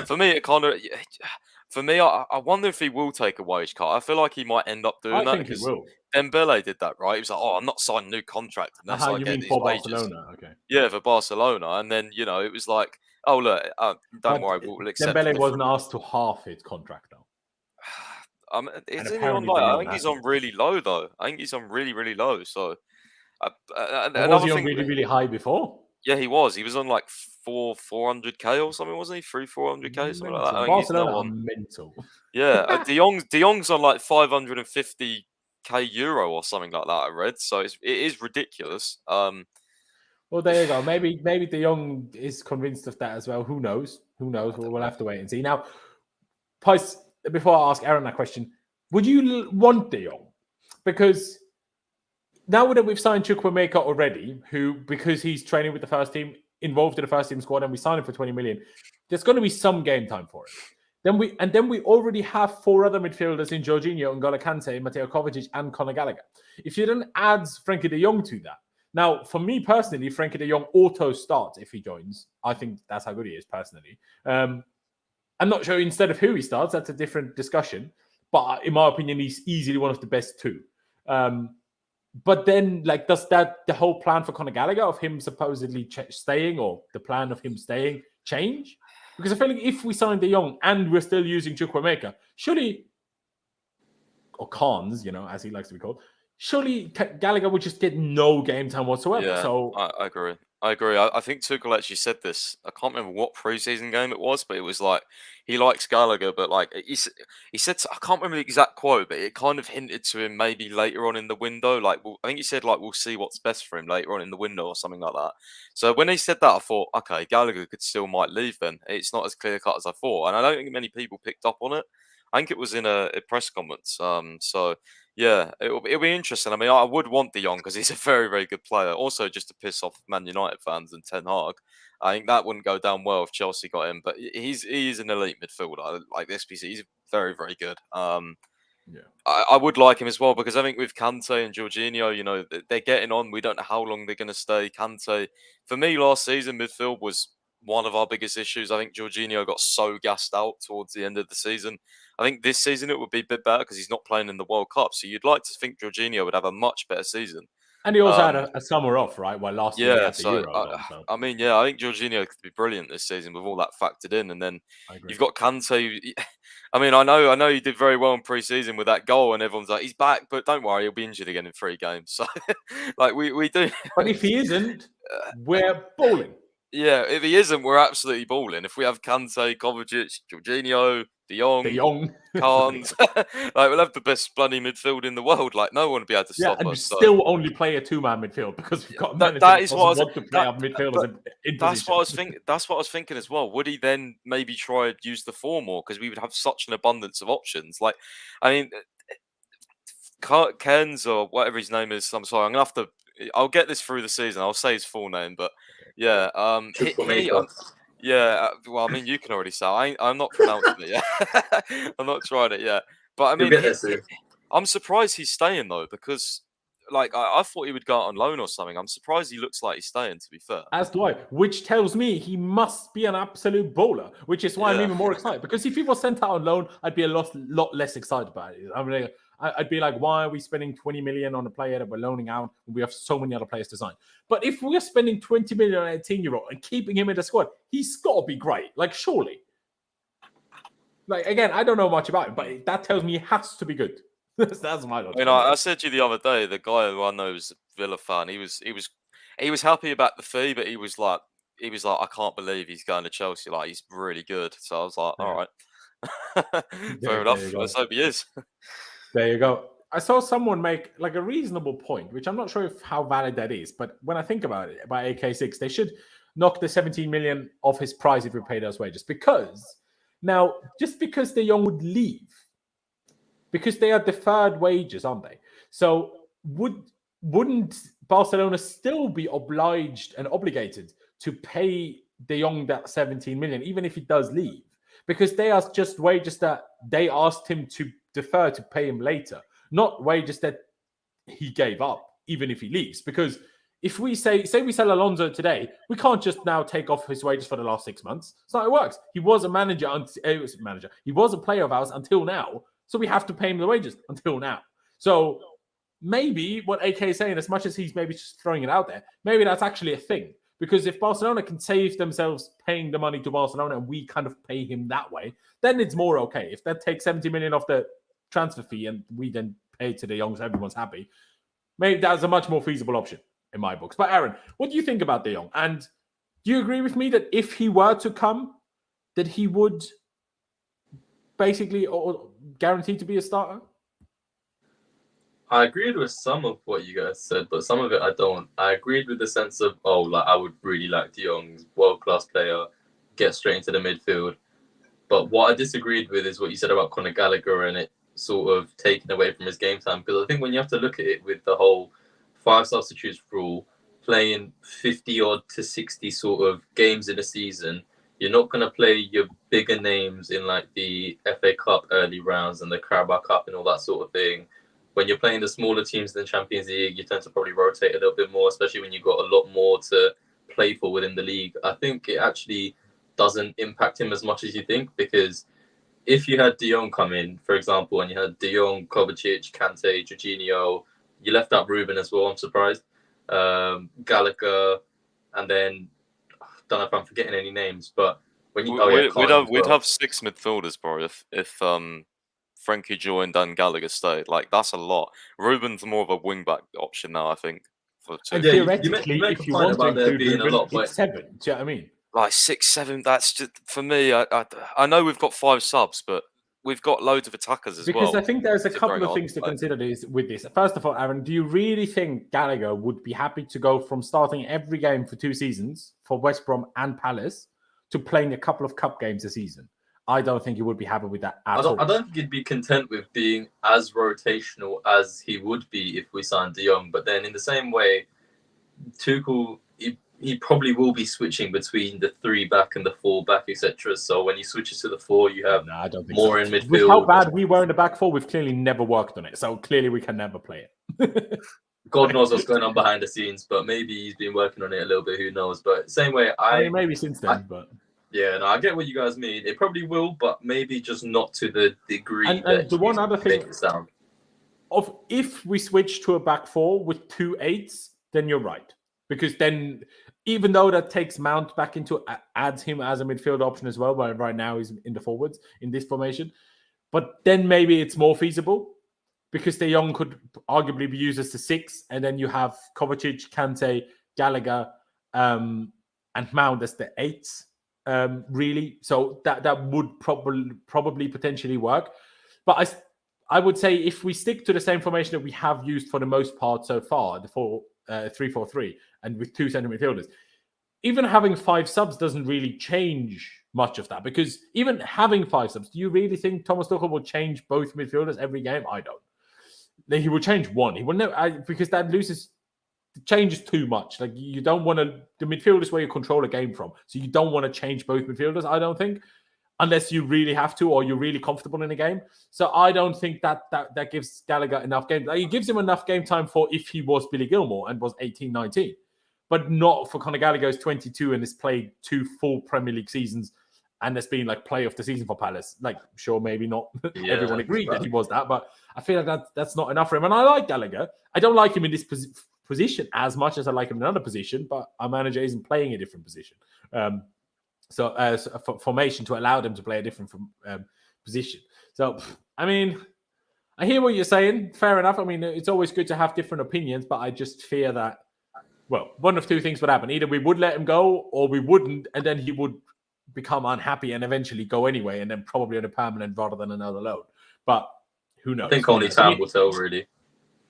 for me, I wonder if he will take a wage cut. I feel like he might end up doing that because Dembele did that, right? He was like, "Oh, I'm not signing a new contract." And that's you mean for Barcelona? Okay. Yeah, for Barcelona, and then it was like, "Oh look, don't worry, we'll accept." Dembele wasn't asked to half his contract though. Isn't he on I think he's on really low though. I think he's on really, really low. So, was he on really, really high before? Yeah, he was. He was on 400k or something, wasn't he? 400k, something like that. Barcelona are mental. Yeah, De Jong's on 550k euro or something like that. I read, so it is ridiculous. Well, there you go. Maybe De Jong is convinced of that as well. Who knows? We'll have to wait and see. Now, Pies, before I ask Aaron that question, would you want De Jong? Because now that we've signed Chukwuemeka already, who, because he's training with the first team, involved in the first team squad, and we signed him for 20 million, there's going to be some game time for it. Then we already have 4 other midfielders in Jorginho, N'Golo Kante, Mateo Kovacic, and Conor Gallagher. If you then add Frenkie de Jong to that, now for me personally, Frenkie de Jong auto starts if he joins. I think that's how good he is personally. I'm not sure instead of who he starts. That's a different discussion. But in my opinion, he's easily one of the best 2. But then, does the whole plan for Conor Gallagher of him supposedly staying, or the plan of him staying, change? Because I feel like if we sign De Jong and we're still using Chukwuemeka, surely or Cons, as he likes to be called, surely Gallagher would just get no game time whatsoever. Yeah, So I agree. I agree. I think Tuchel actually said this. I can't remember what preseason game it was, but it was like he likes Gallagher, but like he said, I can't remember the exact quote, but it kind of hinted to him maybe later on in the window. Like, I think he said like we'll see what's best for him later on in the window or something like that. So when he said that, I thought, okay, Gallagher could still might leave. Then it's not as clear cut as I thought, and I don't think many people picked up on it. I think it was in a press conference. So. Yeah, it'll be interesting. I mean, I would want De Jong because he's a very, very good player. Also, just to piss off Man United fans and Ten Hag, I think that wouldn't go down well if Chelsea got him. But he's an elite midfielder. Like this PC, he's very, very good. yeah. I would like him as well because I think with Kante and Jorginho, they're getting on. We don't know how long they're going to stay. Kante, for me, last season midfield was one of our biggest issues. I think Jorginho got so gassed out towards the end of the season. I think this season it would be a bit better because he's not playing in the World Cup. So you'd like to think Jorginho would have a much better season. And he also had a summer off, right? Well, last year he Yeah, had the so Euro done. So I mean, yeah, I think Jorginho could be brilliant this season with all that factored in. And then I agree. you've got Kante. I mean, I know he did very well in pre-season with that goal, and everyone's like, he's back, but don't worry, he'll be injured again in 3 games. So, like, we do. But if he isn't, we're balling. Yeah, if he isn't, we're absolutely balling. If we have Kante, Kovacic, Jorginho, De Jong, Kant, like we'll have the best bloody midfield in the world. Like no one will be able to stop and us. still only play a 2-man midfield because we've got a manager that is what want to play our midfielders in that's position. what I was thinking. That's what I was thinking as well. Would he then maybe try to use the 4 more because we would have such an abundance of options? Like, I mean, Ken's or whatever his name is. I'm sorry, I'm gonna have to. I'll get this through the season. I'll say his full name, but yeah, yeah. Well, I mean, you can already say I'm not pronouncing it yet. I'm not trying it yet. But I mean, I'm surprised he's staying though because, like, I thought he would go out on loan or something. I'm surprised he looks like he's staying. To be fair, as do I, which tells me he must be an absolute bowler. Which is why I'm even more excited because if he was sent out on loan, I'd be a lot less excited about it. I mean, I'd be like, why are we spending 20 million on a player that we're loaning out when we have so many other players to sign? But if we're spending 20 million on an 18-year-old and keeping him in the squad, he's got to be great. Like, surely. Like, again, I don't know much about him, but that tells me he has to be good. That's my logic. I mean, I said to you the other day, the guy who I know is a Villa fan. He was happy about the fee, but he was like, I can't believe he's going to Chelsea. Like, he's really good. So I was like, all right, fair enough. Let's hope he is. There you go. I saw someone make like a reasonable point, which I'm not sure how valid that is. But when I think about it, by AK6, they should knock the 17 million off his price if we pay those wages. Because now, just because De Jong would leave, because they are deferred wages, aren't they? So wouldn't Barcelona still be obliged and obligated to pay De Jong that 17 million, even if he does leave? Because they are just wages that they asked him to defer to pay him later, not wages that he gave up, even if he leaves. Because if we say we sell Alonso today, we can't just now take off his wages for the last 6 months. That's not how it works. He was a manager. He was a player of ours until now. So we have to pay him the wages until now. So maybe what AK is saying, as much as he's maybe just throwing it out there, maybe that's actually a thing. Because if Barcelona can save themselves paying the money to Barcelona and we kind of pay him that way, then it's more okay. If that takes 70 million off the transfer fee and we then pay to De Jong so everyone's happy, maybe that's a much more feasible option in my books. But Aaron, what do you think about De Jong? And do you agree with me that if he were to come, that he would basically or guaranteed to be a starter? I agreed with some of what you guys said, but some of it I don't. I agreed with the sense of, I would really like De Jong's world-class player, get straight into the midfield. But what I disagreed with is what you said about Conor Gallagher and it sort of taken away from his game time. Because I think when you have to look at it with the whole 5 substitutes rule, playing 50-odd to 60 sort of games in a season, you're not going to play your bigger names in like the FA Cup early rounds and the Carabao Cup and all that sort of thing. When you're playing the smaller teams in the Champions League, you tend to probably rotate a little bit more, especially when you've got a lot more to play for within the league. I think it actually doesn't impact him as much as you think, because if you had De Jong come in, for example, and you had De Jong, Kovacic, Kante, Jorginho, you left out Ruben as well, I'm surprised, Gallagher, and then, I don't know if I'm forgetting any names, but when you... We'd have 6 midfielders, bro, if Frenkie joined and Gallagher stayed. Like, that's a lot. Ruben's more of a wing-back option now, I think. For And Tuchel. theoretically, make if a you point want to about there include being a Ruben, lot, but- it's 7. Do you know what I mean? Like 6, 7, that's just, for me, I know we've got 5 subs, but we've got loads of attackers as well. Because I think there's a to couple bring of on. things to Like, consider with this. First of all, Aaron, do you really think Gallagher would be happy to go from starting every game for 2 seasons for West Brom and Palace to playing a couple of cup games a season? I don't think he would be happy with that at all. I don't think he'd be content with being as rotational as he would be if we signed De Jong. But then in the same way, Tuchel, he probably will be switching between the 3 back and the 4 back, etc. So when he switches to the 4, you have I don't think more so. in midfield. With how bad we were in the back 4, we've clearly never worked on it. So clearly we can never play it. God knows what's going on behind the scenes, but maybe he's been working on it a little bit. Who knows? But same way, I mean, maybe since then, but yeah, no, I get what you guys mean. It probably will, but maybe just not to the degree. And the one other thing, make it sound. if we switch to a back 4 with 2 8s, then you're right. Because then, even though that takes Mount back into, adds him as a midfield option as well, but right now he's in the forwards in this formation. But then maybe it's more feasible because De Jong could arguably be used as the 6, and then you have Kovacic, Kante, Gallagher, and Mount as the 8s, really. So that would probably potentially work. But I would say if we stick to the same formation that we have used for the most part so far, the 3-4-3, and with 2 centre midfielders, even having 5 subs doesn't really change much of that. Because even having 5 subs, do you really think Thomas Tuchel will change both midfielders every game? I don't. He will change one. He will never, because that changes too much. Like, you don't want to. The midfield is where you control a game from, so you don't want to change both midfielders. I don't think, unless you really have to or you're really comfortable in a game. So I don't think that gives Gallagher enough game. Like, it gives him enough game time for if he was Billy Gilmour and was 18, 19. But not for Conor Gallagher, who's 22 and has played 2 full Premier League seasons and has been like player of the season for Palace. Like, sure, maybe not everyone agreed that he was that, but I feel like that's not enough for him. And I like Gallagher. I don't like him in this position as much as I like him in another position, but our manager isn't playing a different position. So as a formation to allow them to play a different position. So, I mean, I hear what you're saying. Fair enough. I mean, it's always good to have different opinions, but I just fear that, well, one of 2 things would happen. Either we would let him go or we wouldn't, and then he would become unhappy and eventually go anyway, and then probably on a permanent rather than another loan. But who knows? I think only time will tell, really.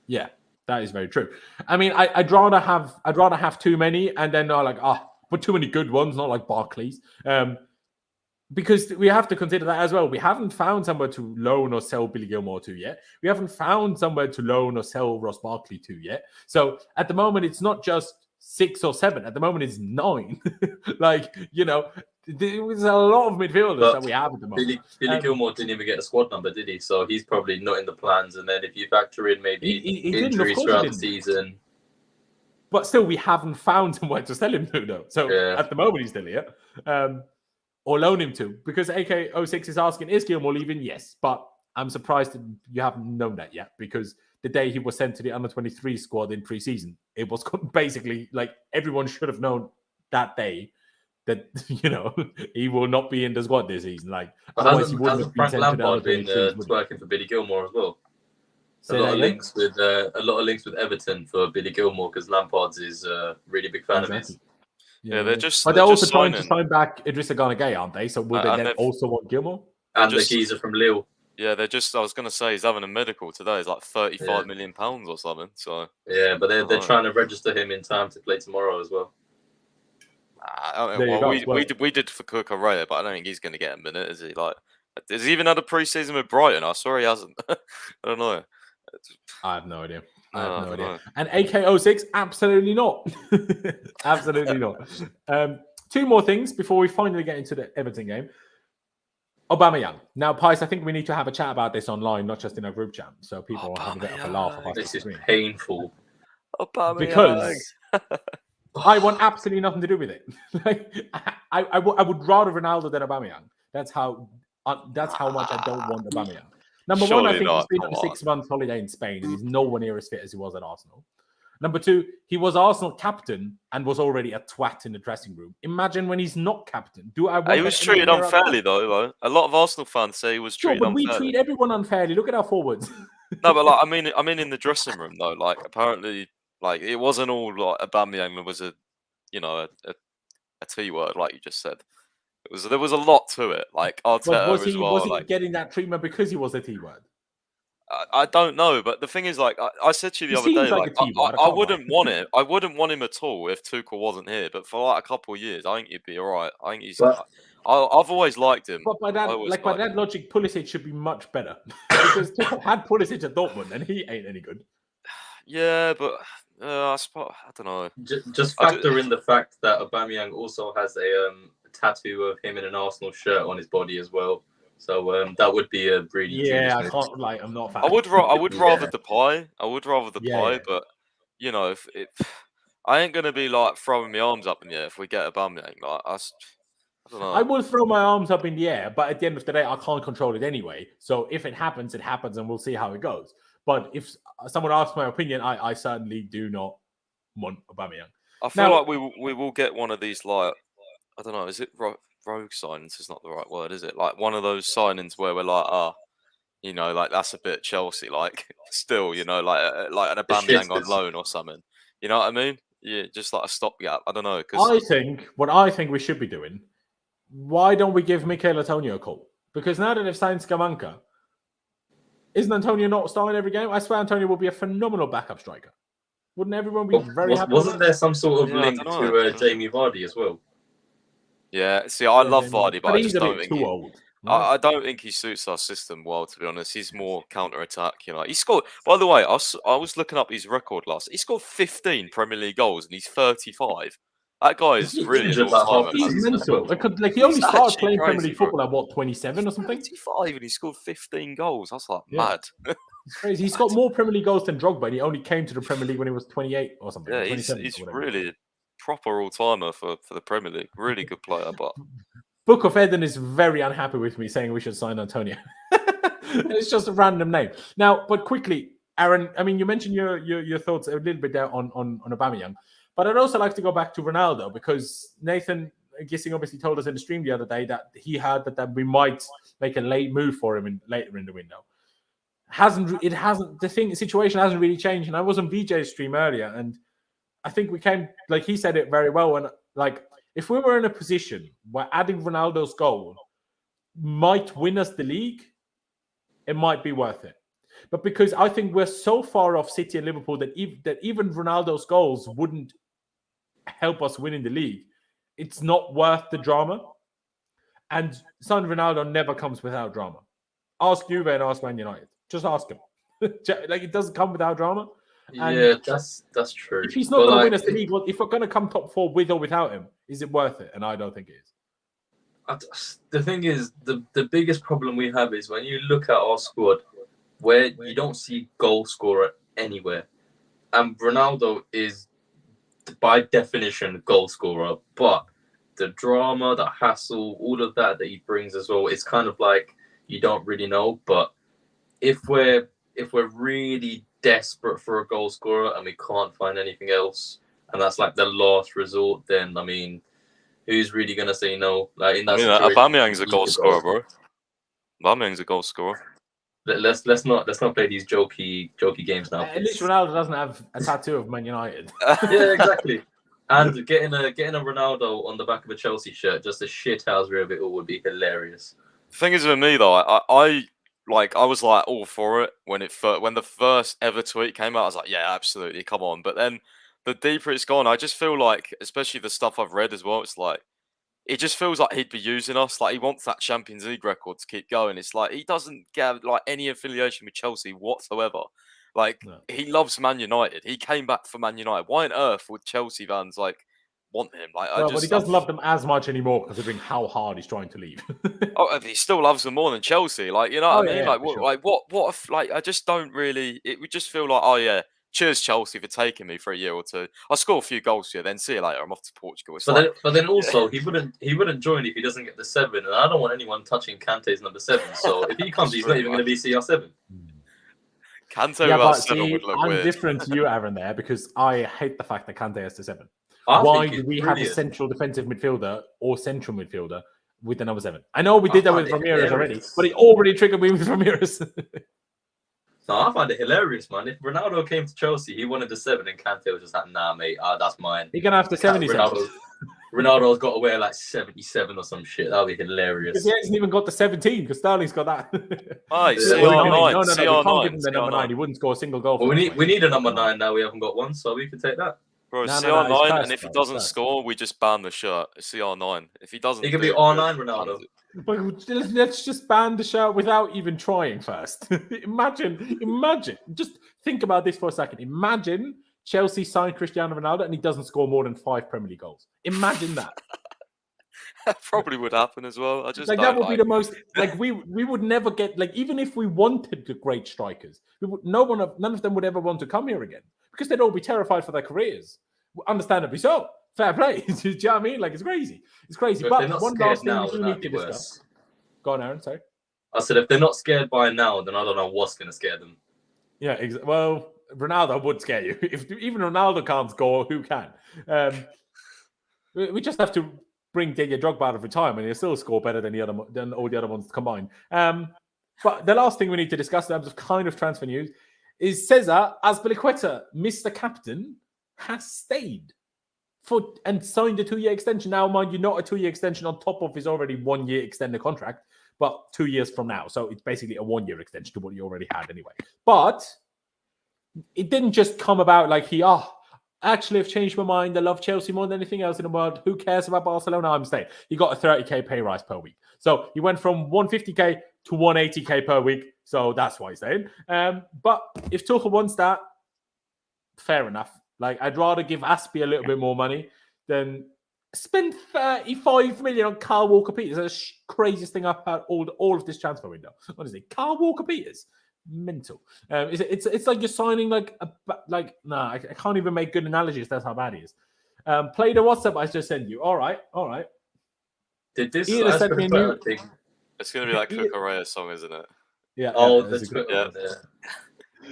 Yeah, that is very true. I mean, I'd rather have too many and then but too many good ones, not like Barclays. Because we have to consider that as well. We haven't found somewhere to loan or sell Billy Gilmour to yet. We haven't found somewhere to loan or sell Ross Barkley to yet. So at the moment, it's not just 6 or 7. At the moment, it's 9. There's a lot of midfielders that we have at the moment. Billy Gilmour didn't even get a squad number, did he? So he's probably not in the plans. And then if you factor in maybe injuries throughout the season. But still, we haven't found somewhere to sell him to, though. So at the moment, he's still here. Or loan him to. Because AK06 is asking, is Gilmour leaving? Yes. But I'm surprised that you haven't known that yet. Because the day he was sent to the under-23 squad in pre-season, it was basically like everyone should have known that day that, he will not be in the squad this season. Like, otherwise he wouldn't have been sent to the under-23s. Working for Billy Gilmour as well. A lot of links with Everton for Billy Gilmour because Lampard is a really big fan of his. Yeah, they're just. But they're also trying to sign back Idrissa Gana Gueye, aren't they? So will they then also want Gilmour? And the geezer from Lille. Yeah, they're just. I was going to say he's having a medical today. It's like £35 million or something. So yeah, but they're trying to register him in time to play tomorrow as well. We did for Cucurella, but I don't think he's going to get a minute. Is he? Like, has he even had a pre-season with Brighton? I swear he hasn't. I don't know. I have no idea. And AK06, absolutely not. Absolutely not. 2 more things before we finally get into the Everton game. Aubameyang. Now, Pice, I think we need to have a chat about this online, not just in our group chat, so people will have a bit of a laugh about this. This is painful. Aubameyang. Because I want absolutely nothing to do with it. I would rather Ronaldo than Aubameyang. That's how much I don't want Aubameyang. Number one, I think he's been on a 6-month holiday in Spain and he's nowhere near as fit as he was at Arsenal. Number two, he was Arsenal captain and was already a twat in the dressing room. Imagine when he's not captain. Do I want He was treated unfairly, though. A lot of Arsenal fans say he was treated but unfairly. we treat everyone unfairly. Look at our forwards. No, but like, I mean, in the dressing room though, like apparently, like it wasn't all like Aubameyang was a T word, like you just said. There was a lot to it. Like Arteta was as well. Was he like, getting that treatment because he was a T word? I don't know, but the thing is, like I said to you the other day, like I wouldn't want it. I wouldn't want him at all if Tuchel wasn't here. But for like a couple of years, I think he'd be all right. I think he's. I've always liked him. But by that logic, Pulisic should be much better because Tuchel had Pulisic at Dortmund and he ain't any good. Yeah, but I don't know. Just factor in the fact that Aubameyang also has a tattoo of him in an Arsenal shirt on his body as well. So that would be a really I can't like. I'm not. I would rather Depay. I would rather Depay, but you know, if I ain't gonna be like throwing my arms up in the air if we get Aubameyang. Like I don't know. I will throw my arms up in the air, but at the end of the day, I can't control it anyway. So if it happens, and we'll see how it goes. But if someone asks my opinion, I certainly do not want Aubameyang. I feel like we will get one of these, like, I don't know, is it rogue signings is not the right word, is it? Like one of those signings where we're like, you know, like that's a bit Chelsea, like still, you know, like an Aubameyang on loan or something. You know what I mean? Yeah, just like a stopgap. I don't know. What I think we should be doing, why don't we give Mikel Antonio a call? Because now that they've signed Scamacca, isn't Antonio not starting every game? I swear Antonio will be a phenomenal backup striker. Wouldn't everyone be very happy? Wasn't there some sort of link to Jamie Vardy as well? Yeah, see, I love Vardy, but I just don't think too old. I don't think he suits our system well, to be honest. He's more counter-attack, you know. He scored, by the way, I was looking up his record last. He scored 15 Premier League goals and he's 35. That guy is really He's mental. He only started playing Premier League football at what, 27 or something? 25 and he scored 15 goals. That's like mad. It's crazy. He's got more Premier League goals than Drogba, and he only came to the Premier League when he was 28 or something. Yeah, he's really proper all-timer for the Premier League. Really good player, but Book of Eden is very unhappy with me saying we should sign Antonio. It's just a random name. Now, but quickly, Aaron, I mean, you mentioned your thoughts a little bit there on Aubameyang, but I'd also like to go back to Ronaldo because Nathan Gissing obviously told us in the stream the other day that he heard that we might make a late move for him later in the window. The situation hasn't really changed. And I was on VJ's stream earlier, and I think we came, like he said it very well, when like if we were in a position where adding Ronaldo's goal might win us the league, it might be worth it. But because I think we're so far off City and Liverpool that even Ronaldo's goals wouldn't help us win in the league, it's not worth the drama. And Son Ronaldo never comes without drama. Ask Juve and ask Man United. Just ask him. Like, it doesn't come without drama. And yeah, that's true. If he's not going to win us the league, if we're going to come top four with or without him, is it worth it? And I don't think it is. The thing is, the biggest problem we have is when you look at our squad, where you don't see goal scorer anywhere. And Ronaldo is, by definition, goal scorer. But the drama, the hassle, all of that he brings as well, it's kind of like you don't really know. But if we're really desperate for a goal scorer and we can't find anything else, and that's like the last resort, then I mean, who's really gonna say no? Like in that situation, Aubameyang's a goal scorer, bro. Aubameyang's a goal scorer. Let's not play these jokey games now. At least Ronaldo doesn't have a tattoo of Man United. Yeah, exactly. And getting a Ronaldo on the back of a Chelsea shirt, just a shithousery of it all, would be hilarious. The thing is with me though, I was like all for it when the first ever tweet came out. I was like, yeah, absolutely, come on. But then the deeper it's gone, I just feel like, especially the stuff I've read as well, it's like it just feels like he'd be using us. Like he wants that Champions League record to keep going. It's like he doesn't get like any affiliation with Chelsea whatsoever. Like he loves Man United. He came back for Man United. Why on earth would Chelsea fans like want him? Like, but he doesn't love them as much anymore considering how hard he's trying to leave. He still loves them more than Chelsea. Like, you know what I mean? Yeah, like, sure. what if, like, I just don't really. It would just feel like, oh yeah, cheers Chelsea for taking me for a year or two. I'll score a few goals here, then see you later. I'm off to Portugal. But then also he wouldn't join if he doesn't get the 7, and I don't want anyone touching Kante's number 7. So if he comes, he's not even going to be CR7. Kante Yeah, without but 7 see, would look I'm weird. different to you, Aaron, there because I hate the fact that Kante has the 7. I Why think do it's we have a brilliant. central defensive midfielder or central midfielder with the number 7? I know we I did that find with it Ramirez already, hilarious. but it already triggered me with Ramirez. No, I find it hilarious, man. If Ronaldo came to Chelsea, he wanted the 7, and Kante was just like, "Nah, mate, that's mine." You're gonna have the 77 Ronaldo's got to wear like 77 or some shit. That'll be hilarious. because he hasn't even got the 17 because Sterling's got that. Right, Yeah. CR9. No, we can't give CR9. him the number 9. He wouldn't score a single goal. Well, For we us, need a number mate. 9 now. We haven't got one, so we can take that. Bro, No, CR9, it's cursed, and if he bro, it's doesn't cursed. score, we just ban the shirt. It's CR9. If he doesn't, He can do be it, R9 we Ronaldo. ban it. But let's just ban the shirt without even trying first. Imagine. Just think about this for a second. Imagine Chelsea signed Cristiano Ronaldo and he doesn't score more than 5 Premier League goals. Imagine that. That probably would happen as well. I just Like don't that would be the most. Like we would never get. Like even if we wanted the great strikers, none of them would ever want to come here again because they'd all be terrified for their careers. Understandably so. Fair play. Do you know what I mean? Like it's crazy. It's crazy. But if they're But not one scared last thing now, we do then need that'd to be discuss. worse. Go on, Aaron. Sorry. I said if they're not scared by now, then I don't know what's going to scare them. Yeah. Well, Ronaldo would scare you. If even Ronaldo can't score, who can? We just have to bring Didier Drogba out of retirement, and he'll still score better than all the other ones combined. But the last thing we need to discuss in terms of kind of transfer news is Cesar Azpilicueta, Mr. Captain, has stayed and signed a 2-year extension. Now, mind you, not a 2-year extension on top of his already 1-year extended contract, but 2 years from now. So it's basically a 1-year extension to what he already had anyway. But it didn't just come about like actually, I've changed my mind. I love Chelsea more than anything else in the world. Who cares about Barcelona? I'm staying. He got a 30k pay rise per week. So he went from 150k to 180k per week. So that's why he's staying. But if Tuchel wants that, fair enough. Like, I'd rather give Azpi a little bit more money than spend 35 million on Kyle Walker-Peters. That's the craziest thing I've heard all of this transfer window. Honestly, Kyle Walker-Peters. Mental. It's like you're signing I can't even make good analogies. That's how bad he is. Play the WhatsApp I just sent you. All right. Did this Ian has sent me a new thing? It's going to be like Cucurella song, isn't it? Yeah. Oh, yeah, that's good. yeah.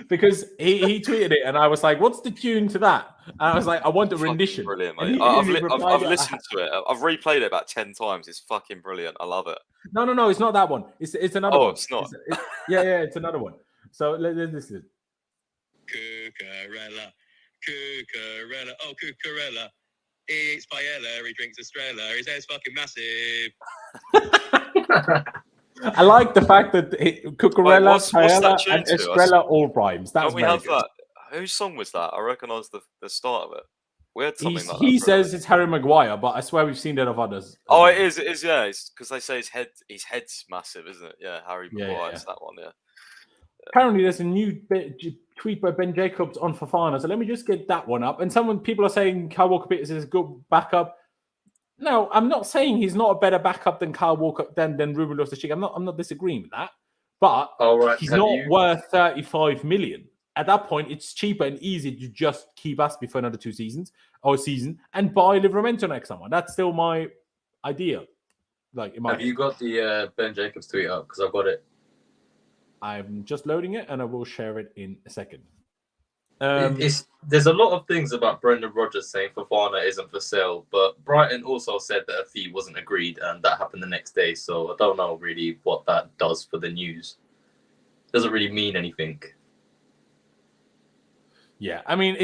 Because he tweeted it and I was like, "What's the tune to that?" And I was like, "I want a rendition." Brilliant, And mate. I've listened to it. I've replayed it about 10 times. It's fucking brilliant. I love it. No, it's not that one. It's another one. Oh, it's not. It's another one. So let's listen. Cucurella, oh Cucurella. He eats paella, he drinks Estrella, his hair's fucking massive. I like the fact that Cucurella, what's that paella, tune and to? Estrella all rhymes. That's Don't we very have good. that? Whose song was that? I recognise the start of it. We had something like that. He says it's Harry Maguire, but I swear we've seen that of others. Oh, it is, yeah. It's because they say his head's massive, isn't it? Yeah, Harry Maguire. It's that one, yeah. Apparently, there's a new tweet by Ben Jacobs on Fofana. So let me just get that one up. And people are saying Kyle Walker-Peters is a good backup. No, I'm not saying he's not a better backup than Kyle Walker than Ruben Loftus-Cheek. I'm not disagreeing with that. But he's not worth 35 million. At that point, it's cheaper and easier to just keep Azpi for another 2 seasons or a season and buy Livramento next summer. That's still my idea. Have you got the Ben Jacobs tweet up? Because I've got it. I'm just loading it and I will share it in a second. There's a lot of things about Brendan Rodgers saying Fofana isn't for sale, but Brighton also said that a fee wasn't agreed and that happened the next day. So I don't know really what that does for the news. Doesn't really mean anything. Yeah, I mean,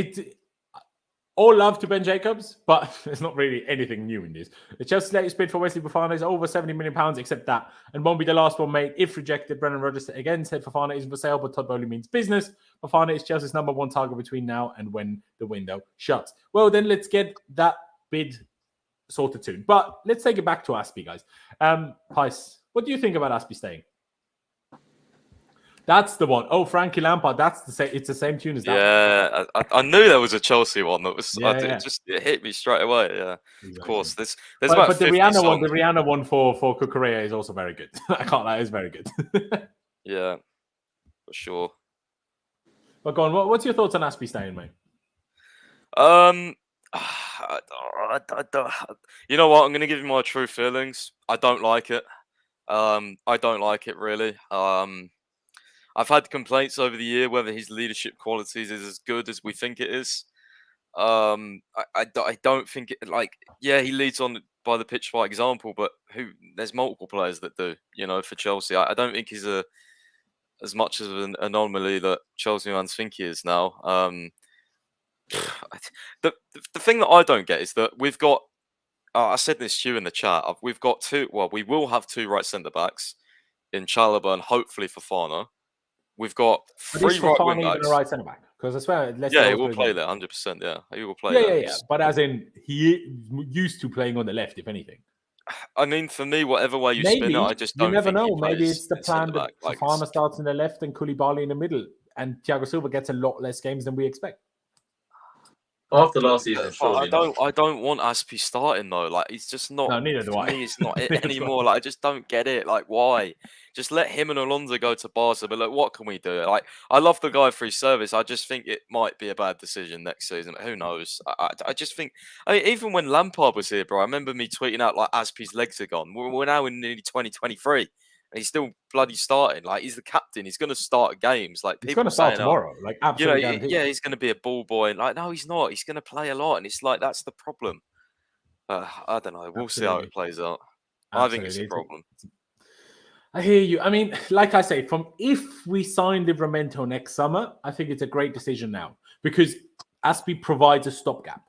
all love to Ben Jacobs, but there's not really anything new in this. The Chelsea latest bid for Wesley Fofana is over £70 million, except that, and won't be the last one made if rejected. Brendan Rodgers again said Fofana isn't for sale, but Todd Boehly means business. Fofana is Chelsea's number 1 target between now and when the window shuts. Well, then let's get that bid sorted soon. But let's take it back to Azpi, guys. Pice, what do you think about Azpi staying? That's the one. Oh, Frankie Lampard. That's the same. It's the same tune as that. Yeah, I knew there was a Chelsea one that was. It hit me straight away. Yeah, exactly. Of course. There's but about the 50 Rihanna songs. one. The Rihanna one for Cucurella is also very good. I can't lie, it's very good. Yeah, for sure. But go on. What's your thoughts on Azpi staying, mate? You know what? I'm going to give you my true feelings. I don't like it. I don't like it really. I've had complaints over the year whether his leadership qualities is as good as we think it is. I don't think it, like, yeah, he leads on by the pitch by example, but there's multiple players that do, for Chelsea. I don't think he's as much of an anomaly that Chelsea fans think he is now. The thing that I don't get is that we've got, I said this to you in the chat, we've got we will have 2 right centre-backs in Chalobah and hopefully Fofana. We've got 3 right wing backs. Even a right centre back? Because I swear, he will play there 100%. Yeah, he will play there. Yeah. But as in, he used to playing on the left, if anything. I mean, for me, whatever way you spin it, I just don't. You never think know. He Maybe it's the plan that like, Fofana starts in the left and Koulibaly in the middle, and Thiago Silva gets a lot less games than we expect. After last season, I don't want Azpi starting though. Like, he's just not. No, neither do I. He's not it anymore. Like, I just don't get it. Like, why? Just let him and Alonso go to Barca. But look, what can we do? Like, I love the guy for his service. I just think it might be a bad decision next season. Who knows? I just think. Even when Lampard was here, bro, I remember me tweeting out like Azpi's legs are gone. We're now in nearly 2023. And he's still bloody starting. Like, he's the captain. He's going to start games. Like, he's going to start tomorrow. Like, absolutely. Yeah, he's going to be a ball boy. Like, no, he's not. He's going to play a lot, and it's like that's the problem. I don't know. We'll see how it plays out. Absolutely. I think it's a problem. I hear you. I mean, like I say, if we sign Livramento next summer, I think it's a great decision now because Azpi provides a stopgap.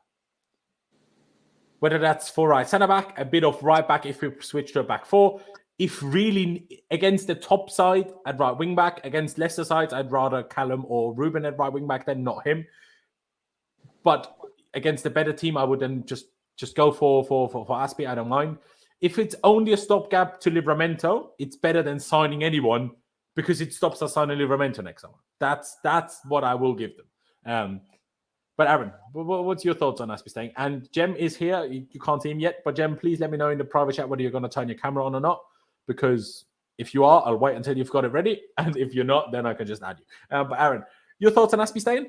Whether that's for right centre back, a bit of right back if we switch to a back 4. If really against the top side, I'd right wing back. Against lesser sides, I'd rather Callum or Ruben at right wing back than not him. But against a better team, I would then just go for Azpi. I don't mind. If it's only a stopgap to Livramento, it's better than signing anyone because it stops us signing Livramento next summer. That's what I will give them. But Aaron, what's your thoughts on Azpi staying? And Jem is here. You can't see him yet, but Jem, please let me know in the private chat whether you're going to turn your camera on or not. Because if you are, I'll wait until you've got it ready. And if you're not, then I can just add you. But Aaron, your thoughts on Azpi staying?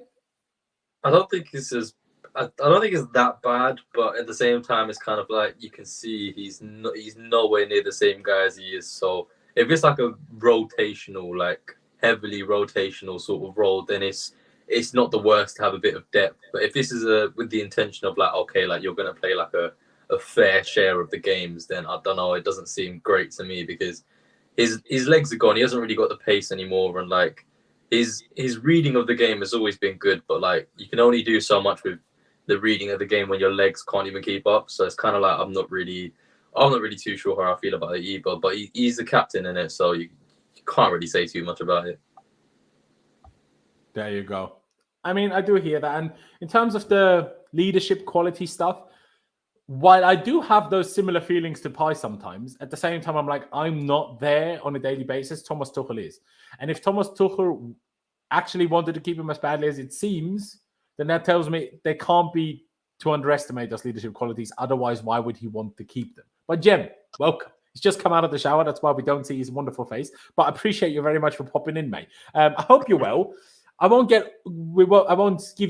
I don't think it's that bad, but at the same time, it's kind of like you can see he's nowhere near the same guy as he is. So if it's like a rotational, like heavily rotational sort of role, then it's not the worst to have a bit of depth. But if this is with the intention of like, okay, like you're going to play like a fair share of the games, then I don't know. It doesn't seem great to me because his legs are gone. He hasn't really got the pace anymore, and like his reading of the game has always been good. But like you can only do so much with the reading of the game when your legs can't even keep up. So it's kind of like I'm not really too sure how I feel about it either. But he's the captain in it, so you can't really say too much about it. There you go. I mean, I do hear that, and in terms of the leadership quality stuff. While I do have those similar feelings to Pi sometimes, at the same time, I'm like, I'm not there on a daily basis. Thomas Tuchel is. And if Thomas Tuchel actually wanted to keep him as badly as it seems, then that tells me they can't be to underestimate those leadership qualities. Otherwise, why would he want to keep them? But Jem, welcome. He's just come out of the shower. That's why we don't see his wonderful face. But I appreciate you very much for popping in, mate. I hope you're well. I won't give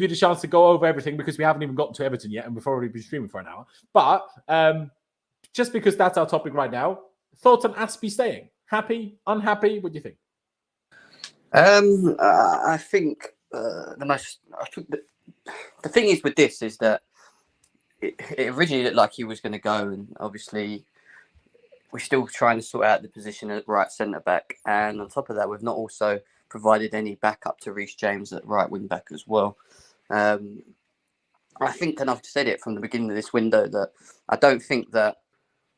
you the chance to go over everything because we haven't even gotten to Everton yet, and we've already been streaming for an hour. But just because that's our topic right now, thoughts on Azpi staying? Happy? Unhappy? What do you think? I think the thing is with this is that it originally looked like he was going to go, and obviously we're still trying to sort out the position at right centre back, and on top of that, we've not also provided any backup to Reece James at right wing back as well. I think, and I've said it from the beginning of this window, that I don't think that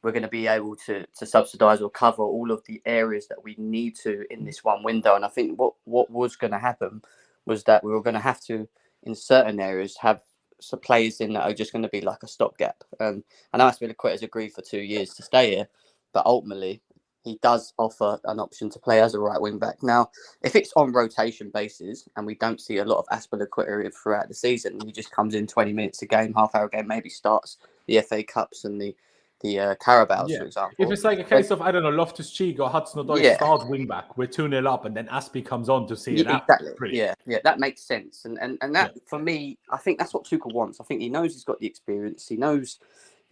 we're going to be able to subsidise or cover all of the areas that we need to in this one window. And I think what was going to happen was that we were going to have to, in certain areas, have some players in that are just going to be like a stopgap. I know Azpilicueta has agreed for 2 years to stay here, but ultimately he does offer an option to play as a right wing back. Now, if it's on rotation basis and we don't see a lot of Azpilicueta throughout the season, he just comes in 20 minutes a game, half-hour game, maybe starts the FA Cups and the Carabaos, for example. If it's like a case of, I don't know, Loftus-Cheek or Hudson-Odoi starts wing back, we're 2-0 up, and then Azpi comes on to see it out. Exactly. Yeah, that makes sense. And that, for me, I think that's what Tuchel wants. I think he knows he's got the experience. He knows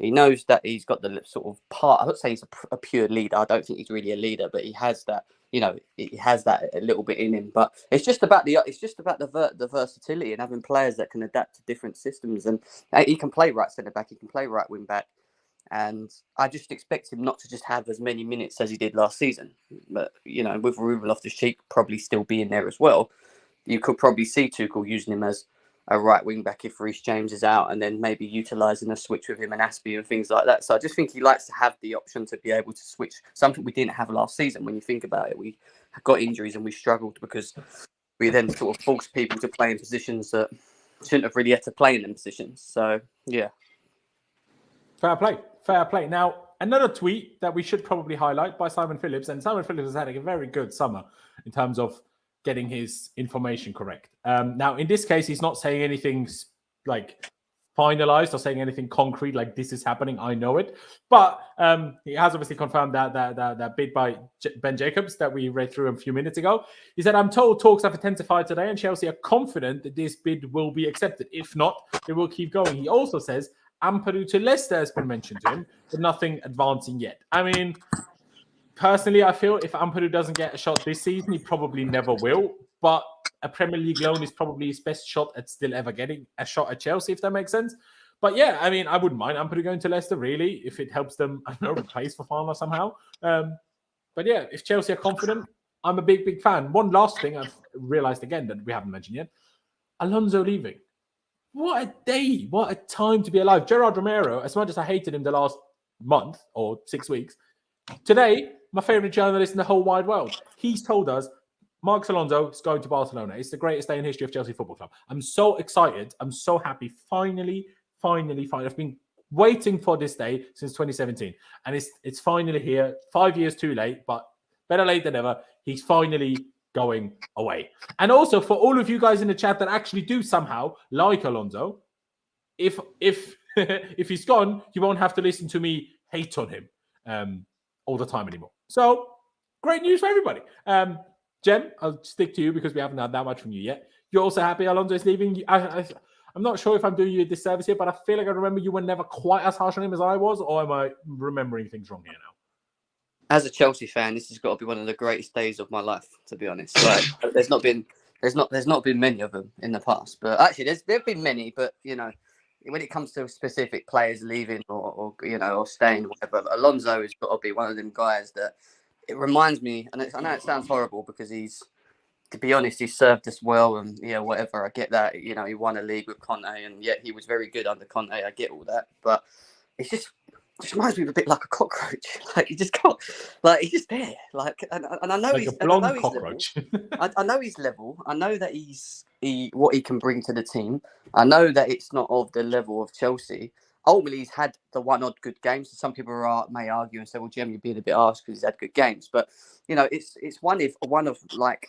He knows that he's got the sort of part. I would say he's a pure leader. I don't think he's really a leader, but he has that. He has that a little bit in him. But it's just about the versatility and having players that can adapt to different systems. And he can play right centre back. He can play right wing back. And I just expect him not to just have as many minutes as he did last season. But with Ruben Loftus-Cheek probably still being there as well, you could probably see Tuchel using him as a right wing back if Reece James is out, and then maybe utilising a switch with him and Azpilicueta and things like that. So I just think he likes to have the option to be able to switch, something we didn't have last season. When you think about it, we got injuries and we struggled because we then sort of forced people to play in positions that shouldn't have really had to play in them positions. So yeah. Fair play. Fair play. Now, another tweet that we should probably highlight by Simon Phillips, and Simon Phillips has had a very good summer in terms of getting his information correct. Now, in this case, he's not saying anything like finalized or saying anything concrete like this is happening. I know it. But he has obviously confirmed that bid by Ben Jacobs that we read through a few minutes ago. He said, I'm told talks have intensified today and Chelsea are confident that this bid will be accepted. If not, they will keep going. He also says Ampadu to Leicester has been mentioned to him, but nothing advancing yet. I mean, personally, I feel if Ampadu doesn't get a shot this season, he probably never will. But a Premier League loan is probably his best shot at still ever getting a shot at Chelsea, if that makes sense. But yeah, I mean, I wouldn't mind Ampadu going to Leicester, really, if it helps them, I don't know, replace Fofana somehow. But yeah, if Chelsea are confident, I'm a big, big fan. One last thing I've realised again that we haven't mentioned yet. Alonso leaving. What a day. What a time to be alive. Gerard Romero, as much as I hated him the last month or 6 weeks, today, my favourite journalist in the whole wide world, he's told us Marcos Alonso is going to Barcelona. It's the greatest day in history of Chelsea Football Club. I'm so excited. I'm so happy. Finally. I've been waiting for this day since 2017. And it's finally here. 5 years too late, but better late than ever. He's finally going away. And also for all of you guys in the chat that actually do somehow like Alonso, if if he's gone, you won't have to listen to me hate on him all the time anymore. So great news for everybody. Jem, I'll stick to you because we haven't had that much from you yet. You're also happy Alonso is leaving. I'm not sure if I'm doing you a disservice here, but I feel like I remember you were never quite as harsh on him as I was, or am I remembering things wrong here now? As a Chelsea fan, this has got to be one of the greatest days of my life, to be honest. Like, there's not been many of them in the past, but actually there've been many. But when it comes to specific players leaving or staying, whatever, Alonso has got to be one of them guys that it reminds me. And I know it sounds horrible because to be honest, he served us well, and whatever. I get that. He won a league with Conte, and yet he was very good under Conte. I get all that, but it's just reminds me of a bit like a cockroach. Like he just can't, like he's just there. Like, and I know like he's a blonde cockroach. I know he's level. I know that what he can bring to the team. I know that it's not of the level of Chelsea. Ultimately, he's had the one odd good games. Some people may argue and say, "Well, Jim, you're being a bit harsh because he's had good games." But it's one of like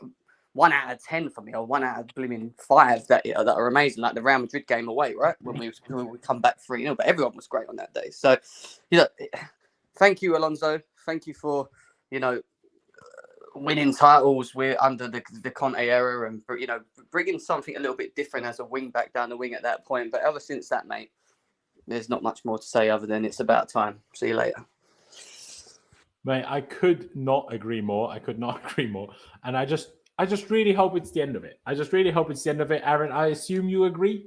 1 out of 10 for me, or 1 out of blooming 5 that are amazing, like the Real Madrid game away, right? When we come back 3-0, but everyone was great on that day. So, thank you, Alonso. Thank you for, winning titles. We're under the Conte era, and bringing something a little bit different as a wing back down the wing at that point. But ever since that, mate, there's not much more to say other than it's about time. See you later. Mate, I could not agree more. And I just really hope it's the end of it. Aaron, I assume you agree?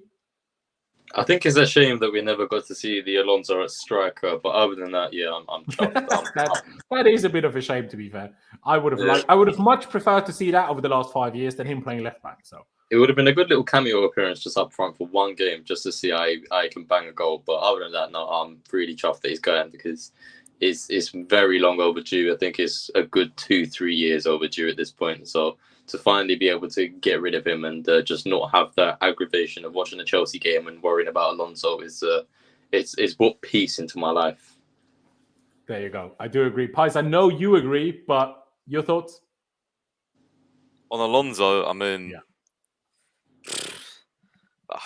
I think it's a shame that we never got to see the Alonso at striker, but other than that, yeah, I'm chuffed. That is a bit of a shame, to be fair. I would have much preferred to see that over the last 5 years than him playing left back. So it would have been a good little cameo appearance just up front for one game, just to see I can bang a goal. But other than that, no, I'm really chuffed that he's going because it's very long overdue. I think it's a good 2-3 years overdue at this point. So to finally be able to get rid of him and just not have that aggravation of watching a Chelsea game and worrying about Alonso it's brought peace into my life. There you go. I do agree. Pies, I know you agree, but your thoughts? On Alonso, I mean, yeah.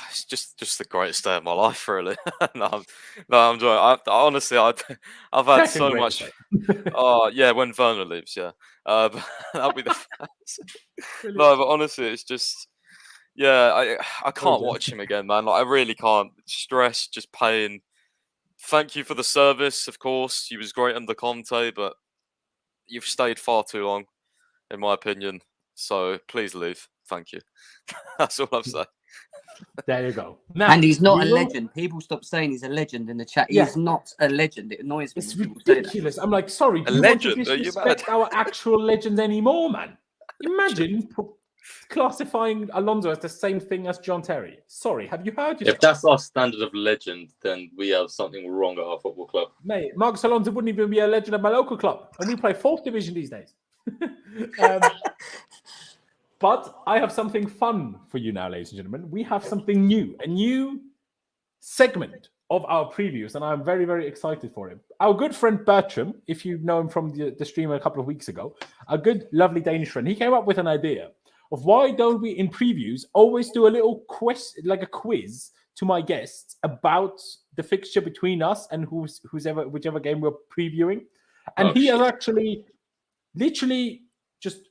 It's just the greatest day of my life, really. I'm joking. Honestly, I've had so much. When Werner leaves, yeah, that'll be the. No, but honestly, it's just, I can't watch him again, man. Like I really can't. Stress, just pain. thank you for the service, of course. He was great under Conte, but you've stayed far too long, in my opinion. So please leave. Thank you. That's all I've said. There you go. Now, And he's not a we will- legend. People stop saying he's a legend in the chat. Yeah. He's not a legend. It annoys me. It's when people say that. ridiculous. I'm like, sorry, do A you legend? want to Are you disrespect mad? our actual legends anymore, man? Imagine classifying Alonso as the same thing as John Terry. Sorry, have you heard yourself? If that's our standard of legend, then we have something wrong at our football club. Mate, Marcus Alonso wouldn't even be a legend at my local club. And we play 4th division these days. But I have something fun for you now, ladies and gentlemen. We have something new, a new segment of our previews, and I'm very, very excited for it. Our good friend Bertram, if you know him from the stream a couple of weeks ago, a good, lovely Danish friend, he came up with an idea of why don't we, in previews, always do a little like a quiz to my guests about the fixture between us and whichever game we're previewing. And he has actually literally just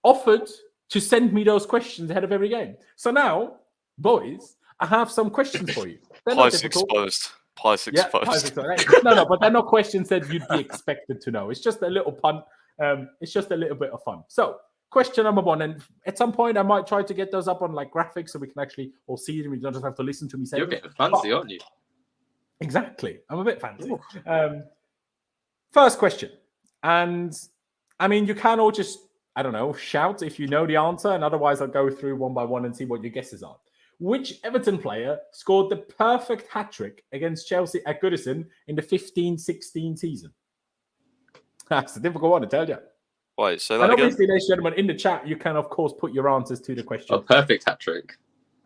offered to send me those questions ahead of every game. So now, boys, I have some questions for you. They're not Pice difficult. exposed. Pice Yeah, exposed. Pice exposed. No, but they're not questions that you'd be expected to know. It's just a little punt. It's just a little bit of fun. So, question number 1, and at some point I might try to get those up on like graphics so we can actually all see them. You don't just have to listen to me say You're them. getting fancy, aren't you? Exactly. I'm a bit fancy. First question. And I mean, you can all just, I don't know, shout if you know the answer. And otherwise, I'll go through one by one and see what your guesses are. Which Everton player scored the perfect hat-trick against Chelsea at Goodison in the 15-16 season? That's a difficult one to tell you. Wait, say And that again? obviously, ladies and gentlemen, in the chat, you can, of course, put your answers to the question. A perfect hat trick.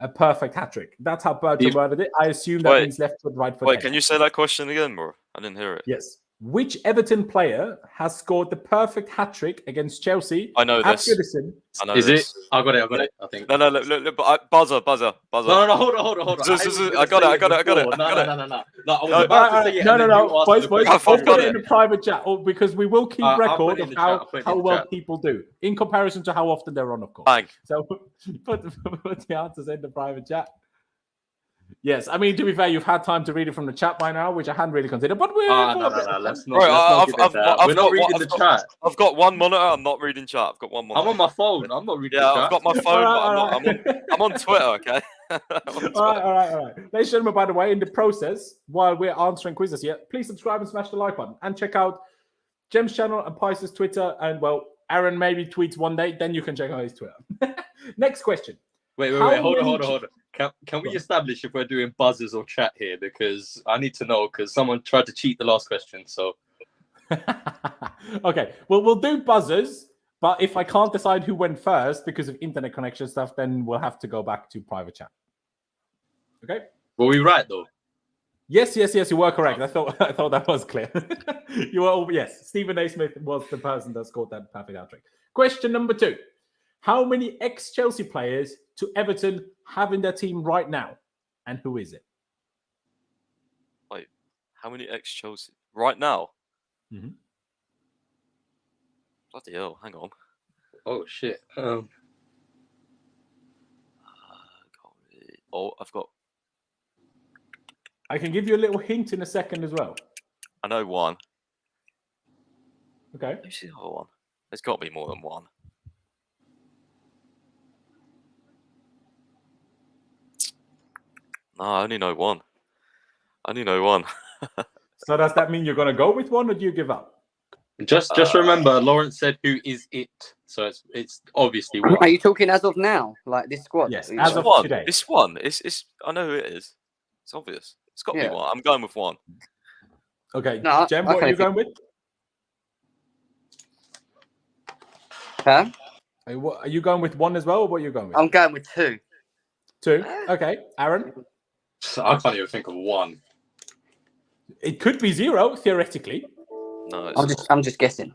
A perfect hat-trick. That's how Bertrand worded it. I assume that Wait. means left foot, right foot. Wait, head. can you say that question again, bro? I didn't hear it. Yes. Which Everton player has scored the perfect hat-trick against Chelsea I know at this. Goodison? I know Is this. it? I got it, I think. No, look, but buzzer. No, hold on. I got it. No, I was about to say it. No. Boys, I've I'll put got it in it. the private chat because we will keep I'll put record it in of the chat, I'll put it how in the well chat. people do in comparison to how often they're on, of course. Bang. So put the answers in the private chat. Yes, I mean, to be fair, you've had time to read it from the chat by now, which I hadn't really considered. But we're No, let's not. Right, Let's not give it that. We're not reading the chat. I've got one monitor. I'm not reading chat. I've got one monitor. I'm on my phone. I'm not reading Yeah, the chat. I've got my phone, All but I'm on Twitter, okay? I'm on Twitter. All right. Ladies and gentlemen, by the way, in the process, while we're answering quizzes here, please subscribe and smash the like button and check out Jem's channel and Pice's Twitter. And, well, Aaron maybe tweets one day, then you can check out his Twitter. Next question. Wait. How Hold many- on. Can we establish if we're doing buzzers or chat here? Because I need to know, because someone tried to cheat the last question. So Okay, well, we'll do buzzers, but if I can't decide who went first because of internet connection stuff, then we'll have to go back to private chat. Okay? were we right though? Yes, you were correct. I thought that was clear. You were all, yes. Stephen A. Smith was the person that scored that perfect hat-trick. Question number 2. How many ex-Chelsea players to Everton have in their team right now? And who is it? Wait, how many ex-Chelsea? Right now? Mhm. Bloody hell, hang on. Oh shit. I've got... I can give you a little hint in a second as well. I know one. Okay. Who's the other one? There's got to be more than one. No, I only know one. So does that mean you're going to go with one or do you give up? Just remember, Lawrence said, "Who is it?" So it's obviously one. Are you talking as of now? Like this squad? Yes, Are you- as This of one. today. This one. It's. I know who it is. It's obvious. It's got to Yeah. be one. I'm going with one. Okay. No, Jem, what are okay. you going with? Huh? Are you going with one as well or what are you going with? I'm going with 2. 2. Okay. Aaron? I can't even think of one. It could be 0, theoretically. No, it's I'm just guessing.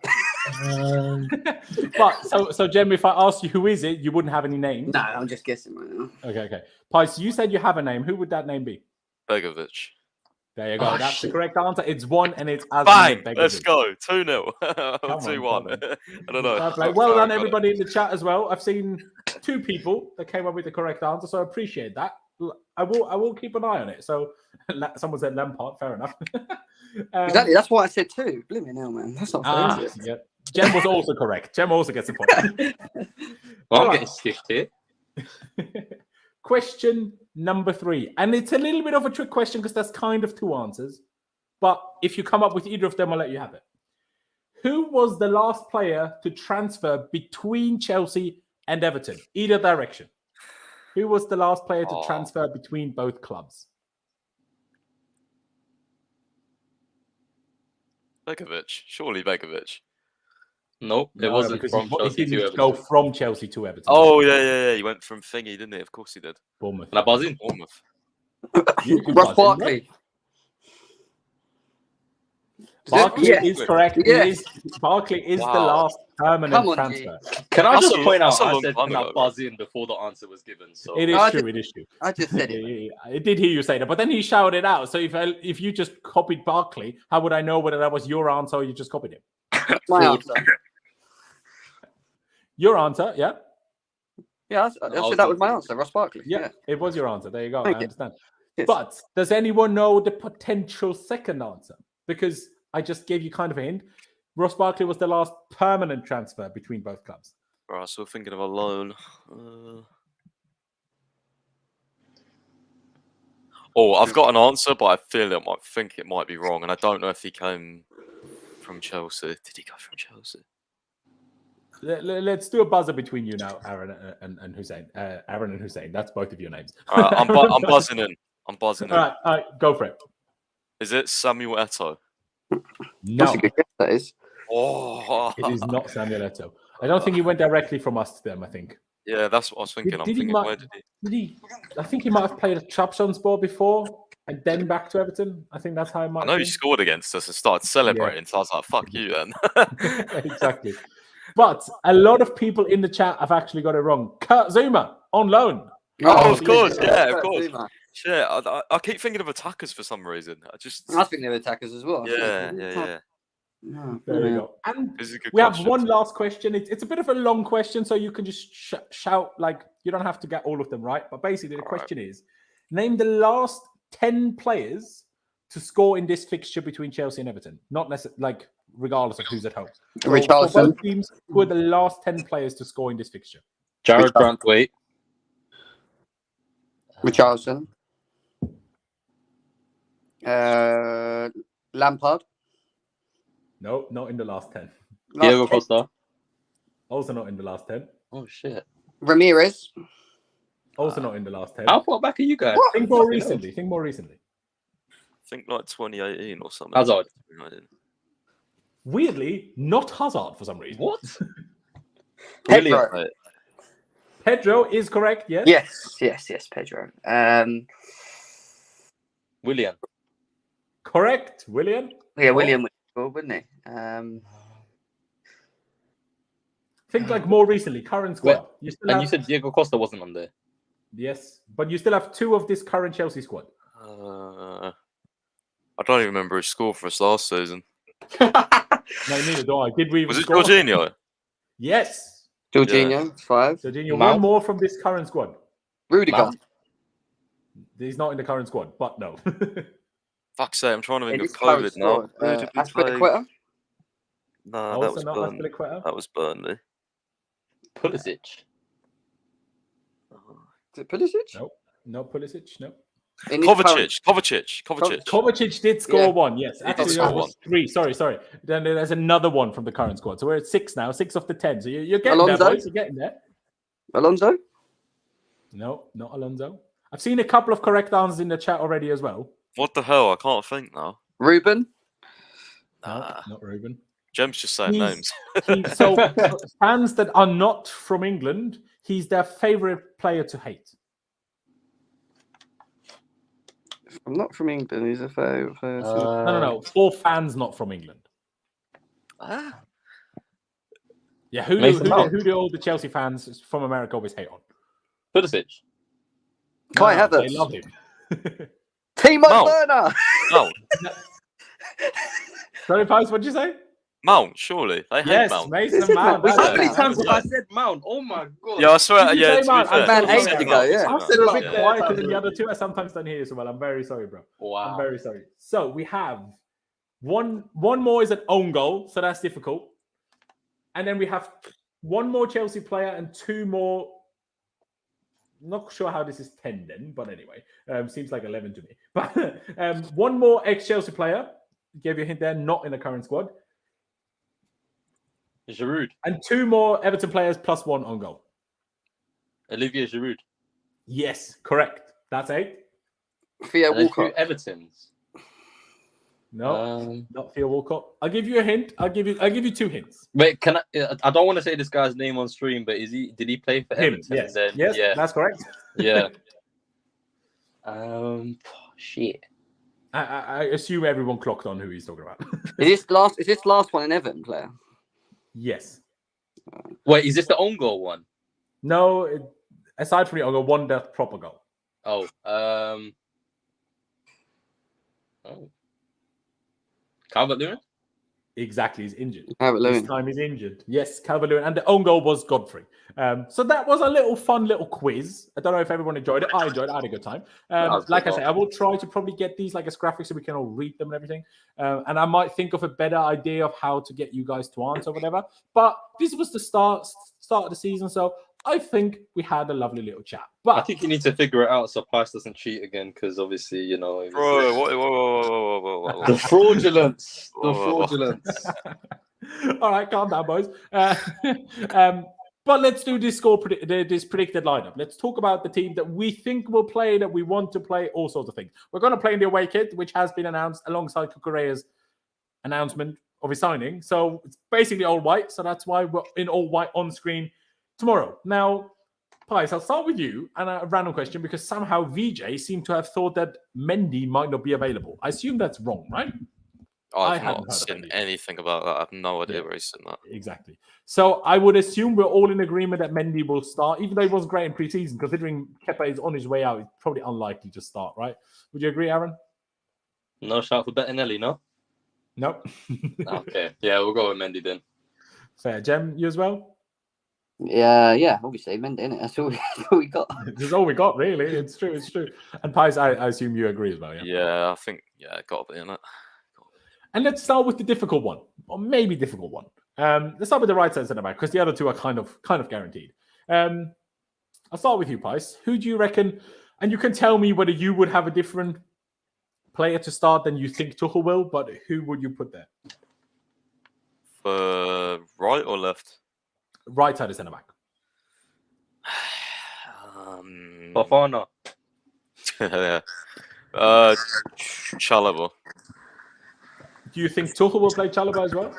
But so Jem, if I asked you who is it, you wouldn't have any names. No, I'm just guessing right now. Okay. Pice, you said you have a name. Who would that name be? Begovic. There you go. Oh, That's shit. the correct answer. It's 1 and it's Bang! Begovic. Let's go. 2-0. on, 2-1. I don't know. Fair play. Well done, Got it. everybody in the chat as well. I've seen 2 people that came up with the correct answer, so I appreciate that. I will keep an eye on it. So someone said Lampard, fair enough. Exactly, that's what I said too. Blimey hell, man. That's not fair, is it? Yeah. Jem was also correct. Jem also gets a point. Well, I'm Right. getting skipped here. Question number 3. And it's a little bit of a trick question because there's kind of 2 answers. But if you come up with either of them, I'll let you have it. Who was the last player to transfer between Chelsea and Everton? Either direction. Who was the last player to transfer between both clubs? Begovic. Surely Begovic. Nope, it No, wasn't because from he Chelsea to didn't Everton. go from Chelsea to Everton. Oh, yeah. He went from thingy, didn't he? Of course he did. Bournemouth. And I buzz in. Bournemouth. Ross Barkley. Barkley Yeah. is correct. Yeah. Barkley is the Wow. last permanent Come on, transfer. Can I That's just a- point out, that's a I long said, time can I ago, buzz in before the answer was given? So It is No, true. It is true. I just said it. Yeah, I did hear you say that, but then he shouted it out. So if you just copied Barkley, how would I know whether that was your answer or you just copied him? My Fraud. answer. Your answer, yeah? Yeah, I was said that was my thinking- answer. Ross Barkley. Yeah, it was your answer. There you go. Thank I you. understand. Yes. But does anyone know the potential second answer? Because I just gave you kind of a hint. Ross Barkley was the last permanent transfer between both clubs. Right, so we're thinking of a loan. I've got an answer, but I think it might be wrong, and I don't know if he came from Chelsea. Did he go from Chelsea? Let's do a buzzer between you now, Aaron and Hussein. Aaron and Hussein. That's both of your names. All right, I'm buzzing in. I'm buzzing in. All right, go for it. Is it Samuel Eto'o? No, That's a good guess, that is. Oh, it is not Samuel Eto'o. I don't think he went directly from us to them, I think. Yeah, that's what I was thinking. I'm thinking, where did he? I think he might have played at Trabzonspor before and then back to Everton. I think that's how it might I know have he been. scored against us and started celebrating, so I was like, fuck you then. Exactly. But a lot of people in the chat have actually got it wrong. Kurt Zuma on loan. Oh, of course, yeah, of course. Zuma. Shit, I keep thinking of attackers for some reason. I think they're attackers as well. Yeah. No, There you yeah. go. And This is a good we have question. one last question. It's a bit of a long question, so you can just shout, like, you don't have to get all of them right. But basically, the question is, name the last 10 players to score in this fixture between Chelsea and Everton. Not necessarily, like, regardless of who's at home. So for Richarlison. both teams, who are the last 10 players to score in this fixture? Jared Grantwaite. Richarlison. Lampard. No, not in the last 10. Diego Last Costa. Also not in the last 10. Oh shit. Ramirez. Also not in the last 10. How far back are you guys? Think more recently. Think more recently. I think like 2018 or something. Hazard. Weirdly, not Hazard for some reason. What? Pedro. Brilliant. Pedro is correct, yes? Yes, Pedro. William. Correct, William. Yeah, William would score, wouldn't he? Think like more recently, current squad. Well, You still And have, you said Diego Costa wasn't on there. yes, but you still have 2 of this current Chelsea squad. I don't even remember his score for us last season. No, neither do I. Did we Was it score? Jorginho? Yes. Jorginho, 5. Jorginho, Mount. one more from this current squad. Rudiger. Mount. He's not in the current squad, but no. Fuck's sake, I'm trying to think In of this current COVID now. squad, Who did we play? Azpilicueta. No, that Also was not Burnley. Azpilicueta. That was Burnley. Pulisic. Is it Pulisic? No, no Pulisic, no. In this current- Kovacic. Kovacic did score Yeah. one, yes. did Actually, score there was 3. Sorry. Then there's another one from the current squad. So we're at 6 now, 6 of the 10. So you're getting Alonso? there, boys. You're getting there. Alonso? No, not Alonso. I've seen a couple of correct answers in the chat already as well. What the hell? I can't think now. Ruben? No, not Ruben. Jem's just saying He's- names. So fans that are not from England, he's their favorite player to hate. I'm not from England. He's a favourite person. No. For fans not from England. Ah. Yeah, who Mason Mount. do all the Chelsea fans from America always hate on? Pulisic. Kai No, Havertz. They love him. Timo Mount. Werner. No, Sorry, Paz, what did you say? Mount, surely. They hate Yes, Mount. Mason This is Mount. Mount. That's How many it. times have I Yeah. said Mount? Oh my god. Yeah, I swear. Did you Yeah, say to be Mount? fair. I'm man, you ages said ago, Mount, you yeah. said I've Mount. said You're a Mount. bit Yeah. quieter than the other two. I sometimes don't hear you so well. I'm very sorry, bro. I'm Wow. very sorry. So we have one more is an own goal, so that's difficult. And then we have one more Chelsea player and two more. Not sure how this is 10 then, but anyway, seems like 11 to me. But one more ex-Chelsea player, gave you a hint there, not in the current squad. Giroud. And two more Everton players plus one on goal. Olivier Giroud. Yes, correct. That's 8. Theo And then Walcott. 2 Evertons. No, not Theo Walcott. I'll give you a hint. I'll give you 2 hints. Wait, can I don't want to say this guy's name on stream, but did he play for Him, Everton? yes. Then, Yes, yeah. that's correct. Yeah. Shit. I assume everyone clocked on who he's talking about. Is this last one an Everton player? Yes. Wait, is this the own goal one? No, aside from it, I'll go one that's proper goal. Oh. Calvert-Lewin? Exactly, he's injured. This Calvert-Lewin. time he's injured. Yes, Calvert-Lewin. And the own goal was Godfrey. So that was a fun little quiz. I don't know if everyone enjoyed it. I enjoyed it. I had a good time. Like I say, I will try to probably get these like as graphics so we can all read them and everything. And I might think of a better idea of how to get you guys to answer whatever. But this was the start of the season. So I think we had a lovely little chat. But I think you need to figure it out so Price doesn't cheat again, because obviously, you know. it was- Bro, whoa. The fraudulence. The Whoa. fraudulence. all right, calm down, boys. But let's do this this predicted lineup. Let's talk about the team that we think will play, that we want to play, all sorts of things. We're going to play in the away kit, which has been announced alongside Cucurella's announcement of his signing. So it's basically all white. So that's why we're in all white on screen tomorrow. Now, Pies, I'll start with you and a random question, because somehow VJ seemed to have thought that Mendy might not be available. I assume that's wrong, right? I I've hadn't not heard seen of it. anything about that. I have no idea Yeah. where he's seen that. Exactly. So I would assume we're all in agreement that Mendy will start, even though he wasn't great in pre-season. Considering Kepa is on his way out, it's probably unlikely to start, right? Would you agree, Aaron? No shout for Bettinelli, no? Nope. Okay. Yeah, we'll go with Mendy then. Fair. Jem, you as well? Yeah, obviously Mendy, innit? That's all we got. This is all we got, really. It's true. And Pies, I assume you agree as well, yeah? Yeah, I think, got to be in it. And let's start with the difficult one, or maybe difficult one. Let's start with the right side centre back, because the other two are kind of guaranteed. I'll start with you, Pies. Who do you reckon? And you can tell me whether you would have a different player to start than you think Tuchel will, but who would you put there? For right or left? Right side of centre back. Fofana. Yeah. Chalobah. Do you think Tuchel will play Chalobah as well?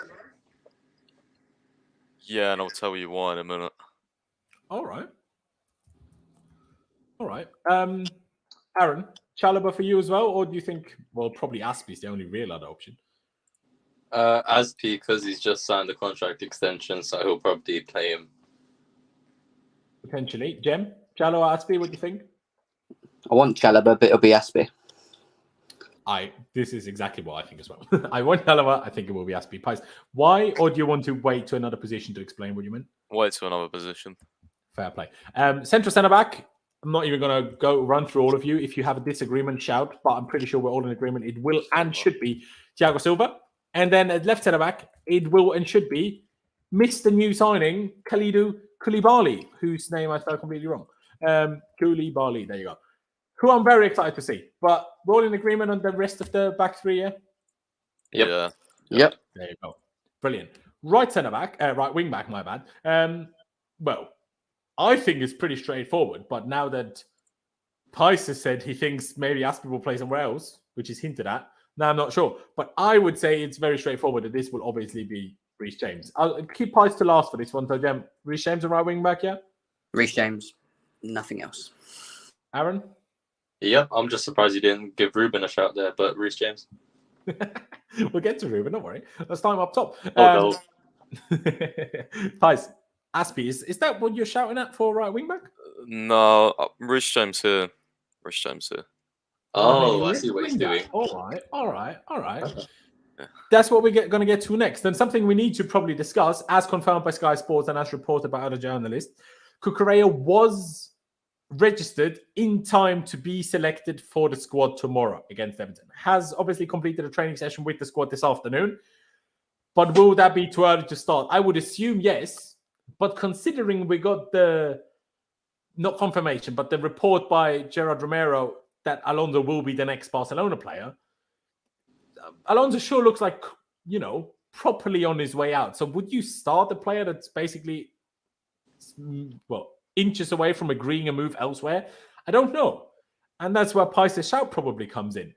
Yeah, and I'll tell you why in a minute. All right. Aaron, Chalobah for you as well, or do you think, well, probably Azpilicueta is the only real other option? AZPI, because he's just signed a contract extension, so he'll probably play him. Potentially. Jem, Chalobah, Azpilicueta, what do you think? I want Chalobah, but it'll be Azpilicueta. This is exactly what I think as well. I want Chalobah. I think it will be Azpilicueta. Pies. Why, or do you want to wait to another position to explain what you meant? Wait to another position. Fair play. Central centre back. I'm not even going to run through all of you. If you have a disagreement, shout. But I'm pretty sure we're all in agreement. It will and should be Thiago Silva. And then at left centre back, it will and should be Mr. New signing Kalidou Koulibaly, whose name I spelled completely wrong. Koulibaly. There you go. Who I'm very excited to see. But we're all in agreement on the rest of the back three, yeah? Yep. Yeah. Yep. There you go. Brilliant. Right centre back, right wing back, my bad. Well, I think it's pretty straightforward, but now that Pice has said he thinks maybe Azpilicueta will play somewhere else, which is hinted at, now I'm not sure. But I would say it's very straightforward that this will obviously be Reece James. I'll keep Pice to last for this one. So, Jem, Reece James a right wing back, yeah? Reece James, nothing else. Aaron? Yep, I'm just surprised you didn't give Ruben a shout there, but Reece James. We'll get to Ruben, don't worry. Let's start him up top. Oh, no. Pice, Azpilicueta, is that what you're shouting at for right wing back? No, Reece James here. Reece James here. Oh, I Let's see what he's wing back. doing. All right. that's what we're going to get to next. And something we need to probably discuss, as confirmed by Sky Sports and as reported by other journalists, Cucurella was registered in time to be selected for the squad tomorrow against Everton. Has obviously completed a training session with the squad this afternoon. But will that be too early to start? I would assume yes. But considering we got not confirmation, but the report by Gerard Romero that Alonso will be the next Barcelona player, Alonso sure looks like, properly on his way out. So would you start a player that's basically, inches away from agreeing a move elsewhere? I don't know. And that's where Paisa's shout probably comes in.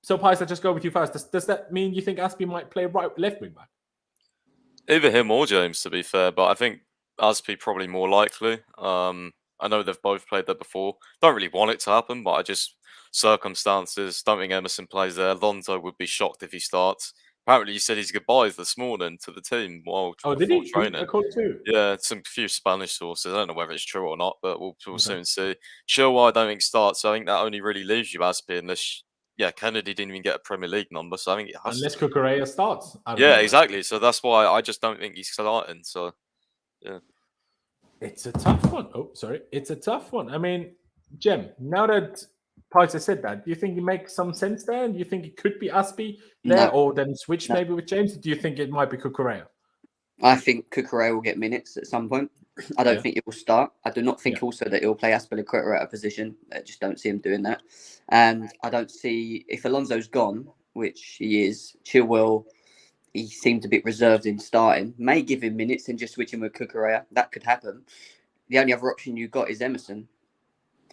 So Paisa, just go with you first. Does that mean you think Azpi might play left wing back? Either him or James, to be fair, but I think Azpi probably more likely. I know they've both played there before. Don't really want it to happen, but I just circumstances. Don't think Emerson plays there. Alonso would be shocked if he starts. Apparently, he said his goodbyes this morning to the team while did he? training. Too? Yeah, some few Spanish sources. I don't know whether it's true or not, but we'll soon see. Chilwell, I don't think starts. So I think that only really leaves you Azpi unless. Yeah, Kennedy didn't even get a Premier League number, so I think it has unless Cucurella starts. Yeah, exactly. So that's why I just don't think he's starting. So, yeah. It's a tough one. Oh, sorry. It's a tough one. I mean, Jem, now that Paisa said that, do you think it makes some sense there? Do you think it could be Azpi there or then switch maybe with James? Or do you think it might be Cucurella? I think Cucurella will get minutes at some point. I don't think it will start. I do not think also that he'll play Azpilicueta at a position. I just don't see him doing that. And I don't see, if Alonso's gone, which he is, Chilwell, he seemed a bit reserved in starting. May give him minutes and just switch him with Cucurella. That could happen. The only other option you've got is Emerson.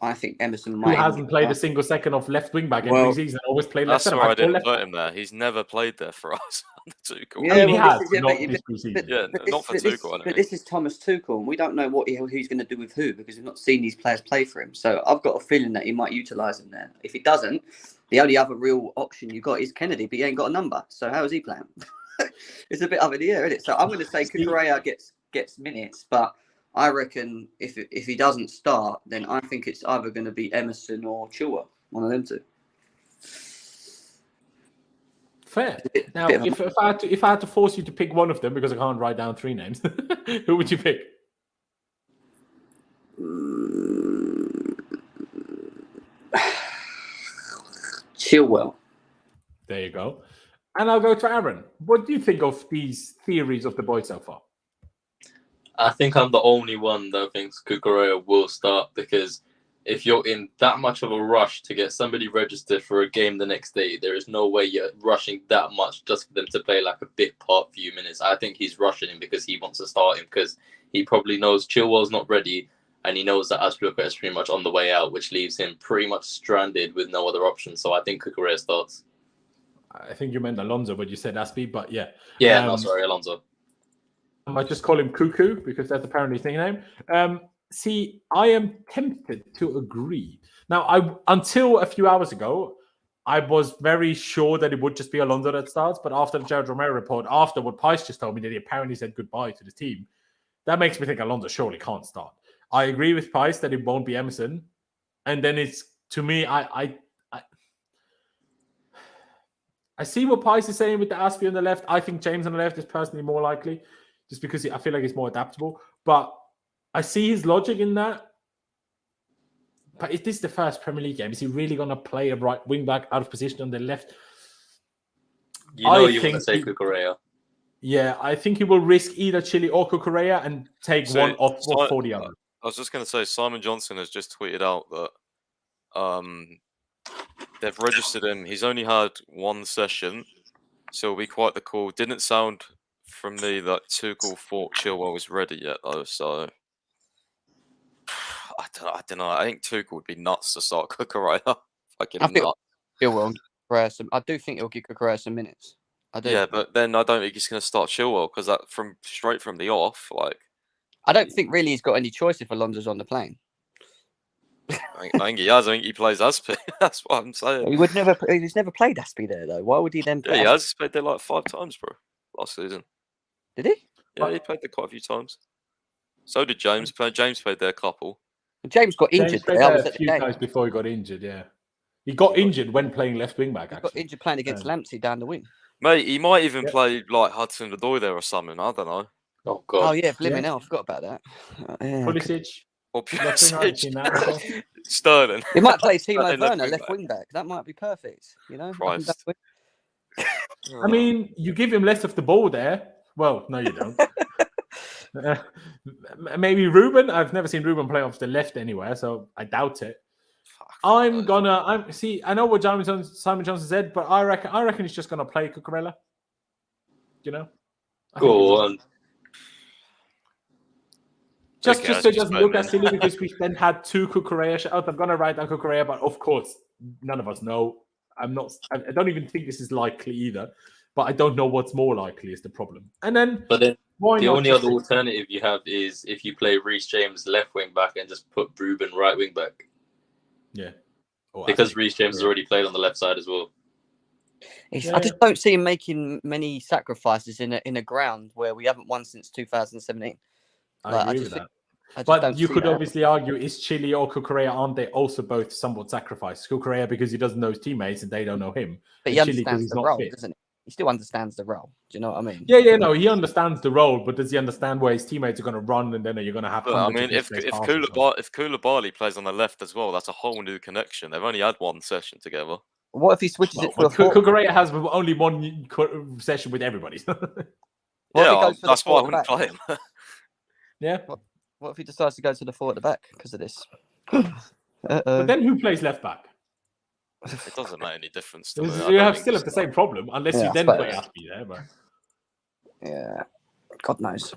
I think Emerson might. Who hasn't played a single second of left wing back in pre-season? Always played left. That's why I didn't put him there. He's never played there for us. Tuchel. Yeah, he has. Not for Tuchel. But this is Thomas Tuchel, and we don't know what he's going to do with who because we've not seen these players play for him. So I've got a feeling that he might utilise him there. If he doesn't, the only other real option you got is Kennedy, but he ain't got a number. So how is he playing? It's a bit up in the air, isn't it? So I'm going to say Cucurella gets minutes, but I reckon if he doesn't start, then I think it's either going to be Emerson or Chilwell, one of them two. Fair. Now, if I had to force you to pick one of them because I can't write down three names, who would you pick? Chilwell. There you go. And I'll go to Aaron. What do you think of these theories of the boys so far? I think I'm the only one that thinks Cucurella will start because if you're in that much of a rush to get somebody registered for a game the next day, there is no way you're rushing that much just for them to play like a bit part few minutes. I think he's rushing him because he wants to start him because he probably knows Chilwell's not ready and he knows that Azpilicueta is pretty much on the way out, which leaves him pretty much stranded with no other option. So I think Cucurella starts. I think you meant Alonso, but you said Azpi, but yeah. Yeah, no, sorry, Alonso. I might just call him Cuckoo because that's apparently his nickname. See, I am tempted to agree. Now, until a few hours ago, I was very sure that it would just be Alonso that starts. But after the Gerard Romero report, after what Pice just told me that he apparently said goodbye to the team, that makes me think Alonso surely can't start. I agree with Pice that it won't be Emerson. And then it's, to me, I see what Pice is saying with the Azpi on the left. I think James on the left is personally more likely. Just because I feel like he's more adaptable. But I see his logic in that. But is this the first Premier League game? Is he really going to play a right wing back out of position on the left? You want to say Cucurella. Yeah, I think he will risk either Chile or Cucurella and take one off for the other. I was just going to say, Simon Johnson has just tweeted out that they've registered him. He's only had one session, so it'll be quite the call. Didn't sound from me that Tuchel thought Chilwell was ready yet, though. So I don't know. I think Tuchel would be nuts to start Cucurella. I think Chilwell. I do think he'll give Cucurella some minutes. I do. Yeah, but then I don't think he's going to start Chilwell because that straight from the off, like. I don't think really he's got any choice if Alonso's on the plane. I think he has. I think he plays Azpi. That's what I'm saying. He's never played Azpi there though. Why would he then? Yeah, he has. He's played there like 5 times, bro. Last season. Did he? Yeah, he played there quite a few times. So did James. James played there a couple. James got injured. James played there a few times before he got injured. Yeah, He got injured when playing left wing back. He got Actually, injured playing against Lamptey down the wing. Mate, he might even Yeah. play like Hudson Odoi there or something. I don't know. Oh Oh god. yeah, blimey, now I forgot about that. Yeah, Pulisic. Or Left wing, I've seen that as well. Sterling. he might play Timo Sterling left Werner wing left back. wing back. That might be perfect. You know, up and down Christ. the wing. I mean, you give him less of the ball there. Well, no, you don't. Maybe Ruben. I've never seen Ruben play off the left anywhere, so I doubt it. I know what Simon Johnson said, but I reckon he's just gonna play Cucurella. You know, Go on. Just Okay, so it doesn't look man. as silly because we then had 2 Cucurella shout out. I'm gonna write down Cucurella, but of course, none of us know. I don't even think this is likely either. But I don't know what's more likely is the problem. And then, But then why the not only just other alternative you have is if you play Reece James left wing back and just put Ruben right wing back. Yeah. Because Reece James has already played on the left side as well. I just don't see him making many sacrifices in a ground where we haven't won since 2017. I agree with that. I just But don't you see could that. obviously argue, is Chile or Cucurella, aren't they also both somewhat sacrificed? Cucurella because he doesn't know his teammates and they don't know him. But he And Chile because understands he's the not role, fit. doesn't he? He still understands the role. Do you know what I mean? Yeah, no, he understands the role, but does he understand where his teammates are going to run and then you're going to have But, I hundreds mean, of if misplaced passes or something? Koulibaly plays on the left as well, that's a whole new connection. They've only had one session together. What if he switches it to a four? Cucurella has only one session with everybody. What if he Yeah, goes for the that's why four I at the wouldn't back? play him. Yeah. What if he decides to go to the 4 at the back because of this? But then who plays left back? It doesn't make any difference to me. You still have the same problem unless Yeah, you I then suppose. play Azpilicueta there. But Yeah, God knows.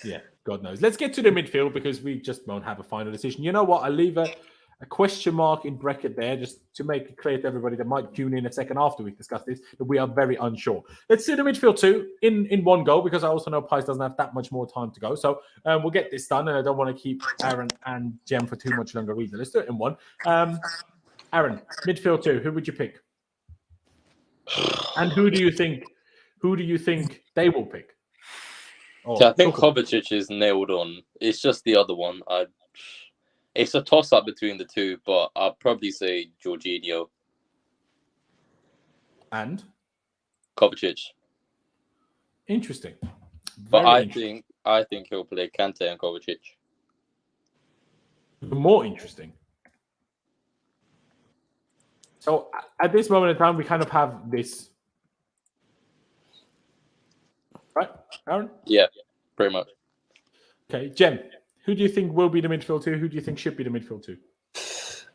yeah, God knows. Let's get to the midfield because we just won't have a final decision. You know what? I'll leave a question mark in bracket there just to make it clear to everybody that might tune in a second after we discuss this that we are very unsure. Let's do the midfield too in one go because I also know Pies doesn't have that much more time to go. So we'll get this done and I don't want to keep Aaron and Jem for too much longer either. Let's do it in one. Aaron, midfield 2, who would you pick? And who do you think they will pick? So I think Kovacic is nailed on. It's just the other one. It's a toss-up between the two, but I'll probably say Jorginho. And? Kovacic. Interesting. But Very interesting. I think he'll play Kante and Kovacic. More interesting. So at this moment in time, we kind of have this. Right, Aaron? Yeah, pretty much. Okay, Jem, who do you think will be the midfield 2? Who do you think should be the midfield 2?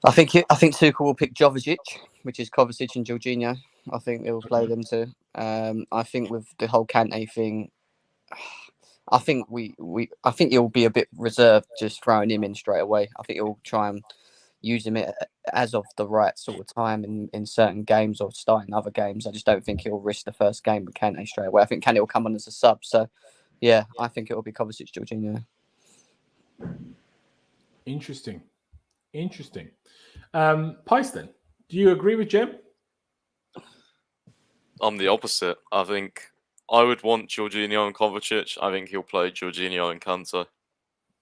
I think Tuchel will pick Jovic, which is Kovacic and Jorginho. I think they will play them too. I think with the whole Kante thing, I think I think he'll be a bit reserved, just throwing him in straight away. I think he'll try and use him as of the right sort of time in certain games or starting other games. I just don't think he'll risk the first game with Kante straight away. I think Kante will come on as a sub. So, yeah, I think it will be Kovacic, Jorginho. Interesting. Pies, then, do you agree with Jem? I'm the opposite. I think I would want Jorginho and Kovacic. I think he'll play Jorginho and Kante.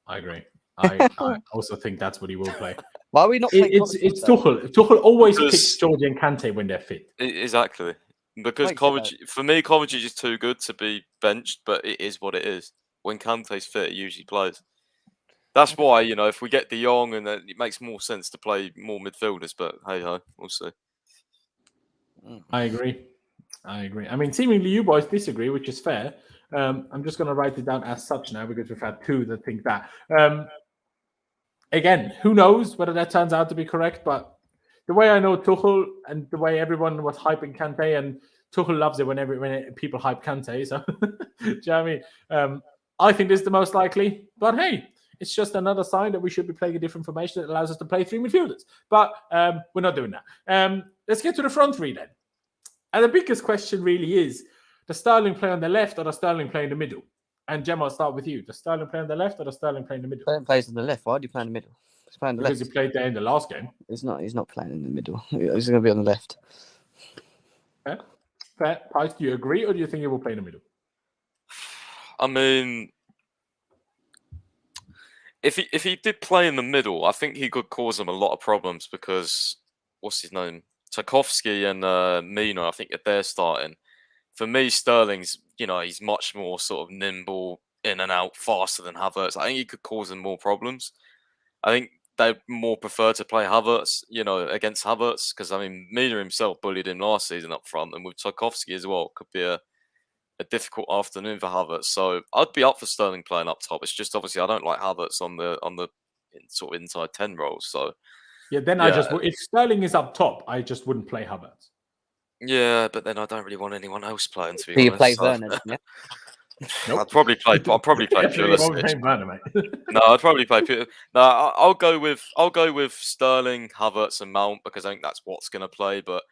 I agree. I also think that's what he will play. Why are we not playing It's Tuchel. Tuchel always Because- picks Jordi and Kante when they're fit. Exactly. Because Makes it Kovacic, for me, Kovacic is too good to be benched, but it is what it is. When Kante's fit, he usually plays. That's why, if we get De Jong, and then it makes more sense to play more midfielders, but hey-ho, we'll see. I agree. I mean, seemingly you boys disagree, which is fair. I'm just going to write it down as such now because we've had 2 that think that. Again, who knows whether that turns out to be correct, but the way I know Tuchel and the way everyone was hyping Kante, and Tuchel loves it when people hype Kante, so do you know what I mean? I think this is the most likely, but hey, it's just another sign that we should be playing a different formation that allows us to play 3 midfielders. But we're not doing that. Let's get to the front 3 then. And the biggest question really is, does Sterling play on the left or does Sterling play in the middle? And Gemma, I'll start with you. Does Sterling play on the left or does Sterling play in the middle? Sterling plays on the left. Why do you play in the middle? He's playing on the Because left. he played there in the last game. He's not playing in the middle. He's going to be on the left. Fair. Pies, do you agree or do you think he will play in the middle? I mean, if he did play in the middle, I think he could cause them a lot of problems because what's his name? Tarkowski and Mina, I think if they're starting. For me, Sterling's, he's much more sort of nimble, in and out, faster than Havertz. I think he could cause them more problems. I think they more prefer to play Havertz, against Havertz, because, Mina himself bullied him last season up front, and with Tarkowski as well, could be a difficult afternoon for Havertz. So I'd be up for Sterling playing up top. It's just obviously I don't like Havertz on the sort of inside 10 roles. So yeah, then if Sterling is up top, I just wouldn't play Havertz. Yeah, but then I don't really want anyone else playing, to be Do you honest. play So Werner? Yeah. Nope. I'd probably play Definitely won't Pulisic. play Werner, mate. No, I'd probably play. No, I'll go with Sterling, Havertz, and Mount, because I think that's what's going to play. But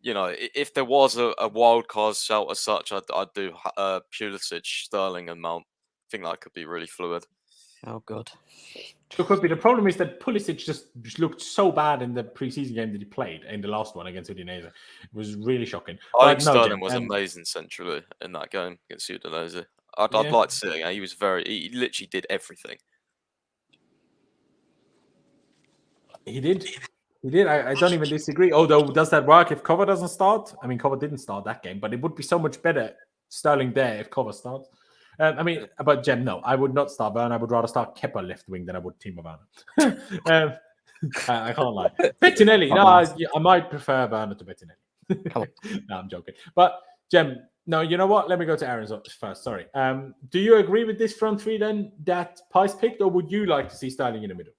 if there was a wild card shout as such, I'd do Pulisic, Sterling, and Mount. I think that could be really fluid. Oh God. It could be. The problem is that Pulisic just looked so bad in the preseason game that he played in the last one against Udinese. It was really shocking. I think But no, Sterling Jim, was amazing centrally in that game against Udinese. I'd Yeah. like to see it again. He was he literally did everything. He did. He did. I don't even disagree. Although, does that work if Cover doesn't start? Cover didn't start that game, but it would be so much better Sterling there if Cover starts. But Jem, no, I would not start Werner. I would rather start Kepa left wing than I would Timo Werner. I can't lie. Bettinelli, I might prefer Werner to Bettinelli. Come on. No, I'm joking. But Jem, no, you know what? Let me go to Aaron's first. Sorry. Do you agree with this front three then that Pice picked, or would you like to see Sterling in the middle?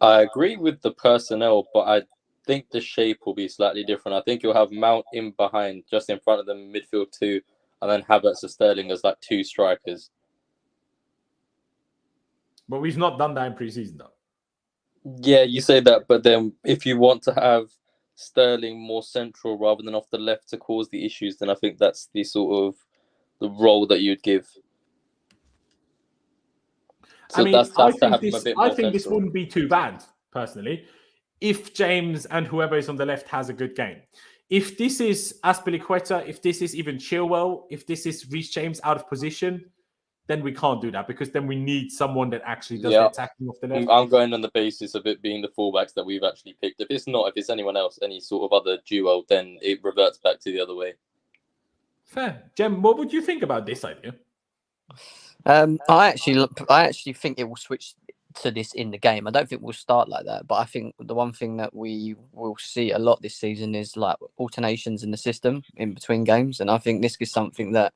I agree with the personnel, but I think the shape will be slightly different. I think you'll have Mount in behind, just in front of them, midfield two, and then Havertz and Sterling as like two strikers. But we've not done that in pre-season, though. Yeah, you say that, but then if you want to have Sterling more central rather than off the left to cause the issues, then I think that's the sort of the role that you'd give. So I think this wouldn't be too bad, personally, if James and whoever is on the left has a good game. If this is Azpilicueta, if this is even Chilwell, if this is Reece James out of position, then we can't do that, because then we need someone that actually does the attacking off the left. I'm going on the basis of it being the fullbacks that we've actually picked. If it's anyone else, any sort of other duo, then it reverts back to the other way. Fair. Jem, what would you think about this idea? I actually think it will switch to this in the game. I don't think we'll start like that, but I think the one thing that we will see a lot this season is like alternations in the system in between games, and I think this is something that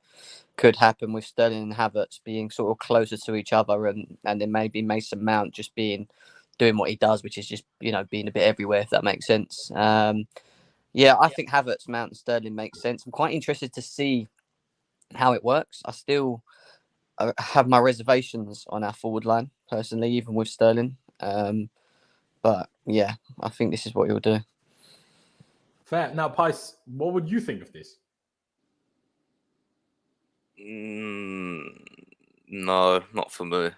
could happen with Sterling and Havertz being sort of closer to each other, and then maybe Mason Mount just doing what he does, which is just being a bit everywhere, if that makes sense. I think Havertz, Mount, and Sterling makes sense. I'm quite interested to see how it works. I still have my reservations on our forward line, personally, even with Sterling. But yeah, I think this is what he'll do. Fair. Now, Pice, what would you think of this? No, not for me.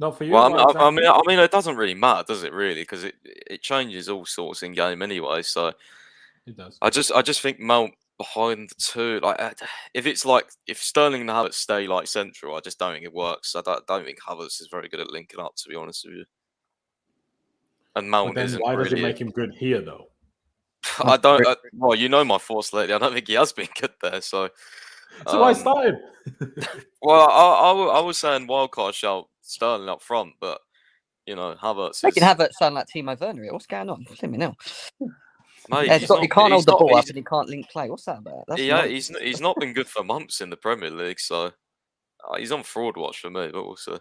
Not for you? Well, I mean, it doesn't really matter, does it? Really, because it changes all sorts in game anyway. So it does. I just think Mount behind the two, like if Sterling and Havertz stay like central, I just don't think it works. I don't think Havertz is very good at linking up, to be honest with you. And Mount isn't. Why does really... it make him good here, though? Well, you know my thoughts lately. I don't think he has been good there. So I started. Well, I was saying wildcard shout Sterling up front, but Havertz. Making Havertz sound like Timo Werner. What's going on? Let me know. Mate, he can't hold the ball up and he can't link play. What's that about? He's not been good for months in the Premier League, so he's on fraud watch for me. But we'll see.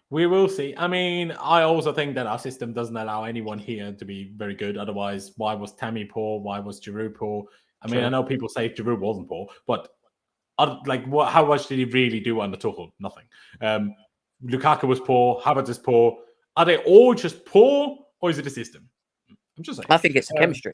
We will see. I mean, I also think that our system doesn't allow anyone here to be very good. Otherwise, why was Tammy poor? Why was Giroud poor? I mean, I know people say Giroud wasn't poor, but how much did he really do under Tuchel? Nothing. Lukaku was poor. Havertz is poor. Are they all just poor, or is it a system? I'm just saying. I think it's chemistry.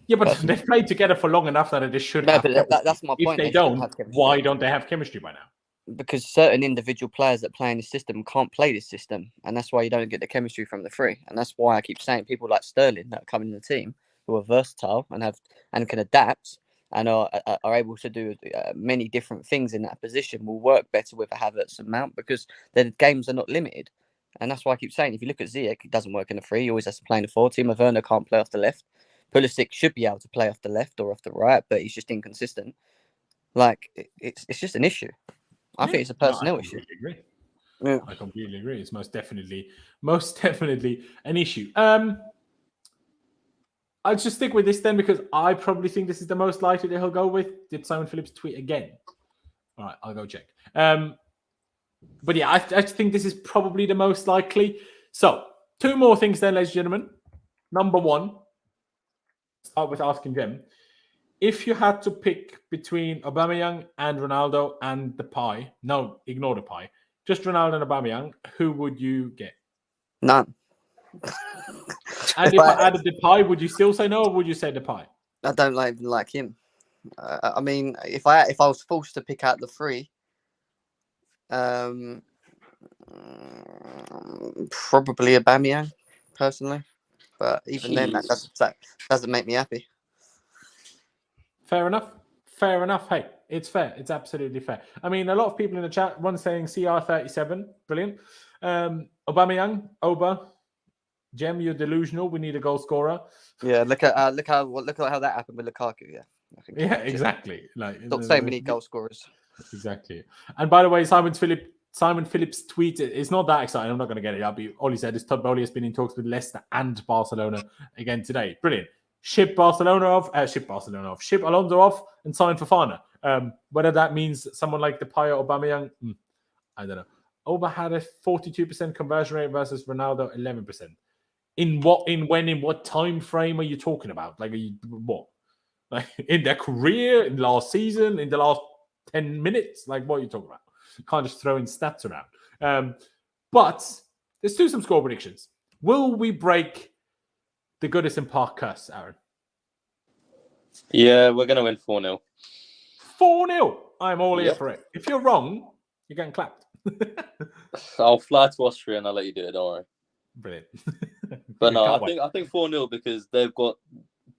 Yeah, but they've played together for long enough that they should have chemistry. That's my point. If they don't, why don't they have chemistry by now? Because certain individual players that play in the system can't play this system, and that's why you don't get the chemistry from the three. And that's why I keep saying people like Sterling that come in the team who are versatile and can adapt and are able to do many different things in that position will work better with a Havertz and Mount, because their games are not limited. And that's why I keep saying, if you look at Ziyech, it doesn't work in a 3. He always has to play in a 4. Timo Werner can't play off the left. Pulisic should be able to play off the left or off the right, but he's just inconsistent. Like, it's just an issue. I think it's a personnel issue. Agree. Yeah. I completely agree. It's most definitely an issue. I'll just stick with this then because I probably think this is the most likely that he'll go with. Did Simon Phillips tweet again? All right, I'll go check. But yeah, I think this is probably the most likely. So, 2 more things then, ladies and gentlemen. Number 1, start with asking them. If you had to pick between Aubameyang and Ronaldo and the pie, no, ignore the pie, just Ronaldo and Aubameyang, who would you get? None. And if I added the pie, would you still say no, or would you say the pie? I don't even like him. I mean, if I was forced to pick out the 3, probably Aubameyang, personally. But even then, that doesn't make me happy. Fair enough. Fair enough. Hey, it's fair. It's absolutely fair. I mean, a lot of people in the chat, one saying CR37, brilliant. Aubameyang, Oba, Jem, you're delusional. We need a goal scorer. Yeah, look at how that happened with Lukaku. Yeah, yeah, exactly. Like not so many goal scorers. Exactly. And by the way, Simon Phillips' tweet is not that exciting. I'm not going to get it up. All he said is Todd Boehly has been in talks with Leicester and Barcelona again today. Brilliant. Ship Alonso off, and sign Fofana. Whether that means someone like Depay or Aubameyang, I don't know. Oba had a 42% conversion rate versus Ronaldo 11%. In what time frame are you talking about? Like, what? Like in their career, in last season, in the last 10 minutes? Like, what are you talking about? You can't just throw in stats around. But let's do some score predictions. Will we break the Goodison Park curse, Aaron? Yeah, we're going to win 4-0. 4-0. I'm all here for it. If you're wrong, you're getting clapped. I'll fly to Austria and I'll let you do it. Don't worry. Brilliant. But no, I think 4-0 because they've got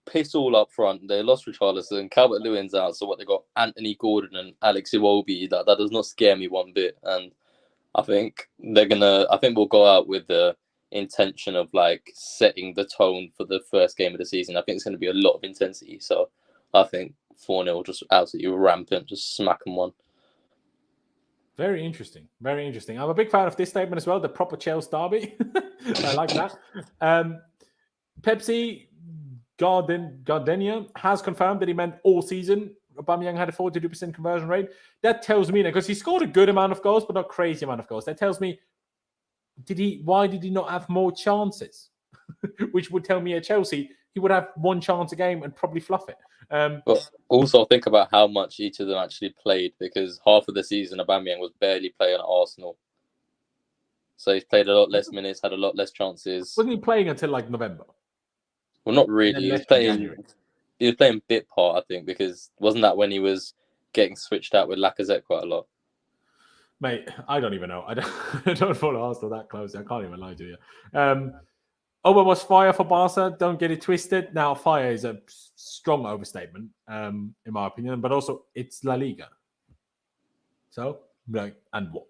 piss all up front. They lost Richarlison, Calvert-Lewin's out, so what they got Anthony Gordon and Alex Iwobi. That does not scare me one bit. And I think we'll go out with the intention of like setting the tone for the first game of the season. I think it's going to be a lot of intensity. So I think 4-0, just absolutely rampant, just smack them one. Very interesting. Very interesting. I'm a big fan of this statement as well, the proper Chelsea derby. I like that. Pepsi Gardenia has confirmed that he meant all season. Aubameyang had a 42% conversion rate. That tells me, because he scored a good amount of goals, but not crazy amount of goals. That tells me, why did he not have more chances? Which would tell me at Chelsea, he would have 1 chance a game and probably fluff it. But also think about how much each of them actually played, because half of the season Aubameyang was barely playing at Arsenal. So he's played a lot less minutes, had a lot less chances. Wasn't he playing until like November? Well, not really. He was playing bit part, I think, because wasn't that when he was getting switched out with Lacazette quite a lot? Mate, I don't even know. I don't follow Arsenal that closely. I can't even lie to you. Oba was fire for Barca. Don't get it twisted. Now, fire is a strong overstatement, in my opinion, but also it's La Liga. So, like, and what?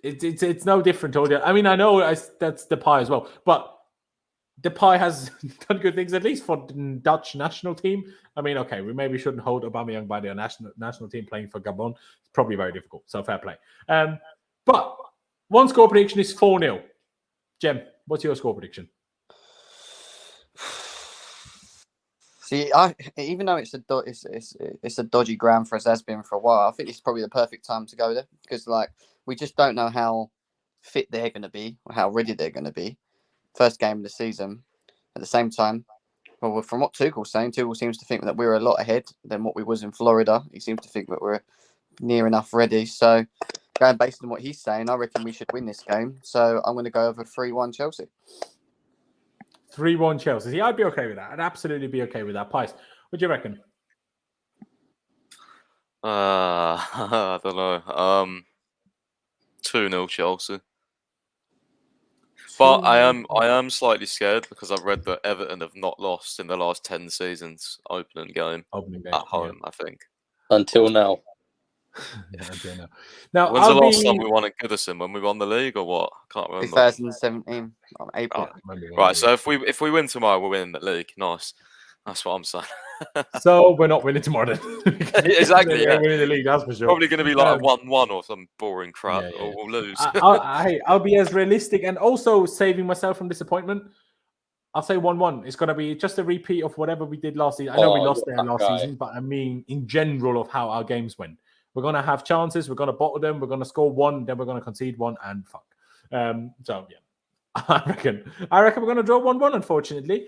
It's no different to all the. I mean, I know that's Depay as well, but Depay has done good things, at least for the Dutch national team. I mean, okay, we maybe shouldn't hold Aubameyang by their national team playing for Gabon. It's probably very difficult, so fair play. But one score prediction is 4-0. Jem, what's your score prediction? See, even though it's a dodgy ground for us, has been for a while, I think it's probably the perfect time to go there, because like we just don't know how fit they're going to be or how ready they're going to be. First game of the season. At the same time, well, from what Tuchel's saying, Tuchel seems to think that we're a lot ahead than what we was in Florida. He seems to think that we're near enough ready. So, going based on what he's saying, I reckon we should win this game. So, I'm going to go over 3-1 Chelsea. 3-1 Chelsea. See, I'd be okay with that. I'd absolutely be okay with that. Pice, what do you reckon? I don't know. 2-0 Chelsea. But I am slightly scared because I've read that Everton have not lost in the last 10 seasons opening game at home, I think. Until now. Yeah, I don't know. Now, When's the last time we won at Goodison? When we won the league or what? I can't remember. 2017, April. Right, so if we win tomorrow, we'll win the league. Nice. That's what I'm saying. So we're not winning tomorrow then. Exactly, We're yeah. winning the league, that's for sure. Probably going to be like 1-1 or some boring crap, Yeah, yeah. or we'll lose. I'll be as realistic and also saving myself from disappointment. I'll say 1-1. It's going to be just a repeat of whatever we did last season. I know we lost there last season, but I mean in general of how our games went. We're going to have chances. We're going to bottle them. We're going to score one. Then we're going to concede one and fuck. So, yeah. I reckon we're going to draw 1-1, unfortunately.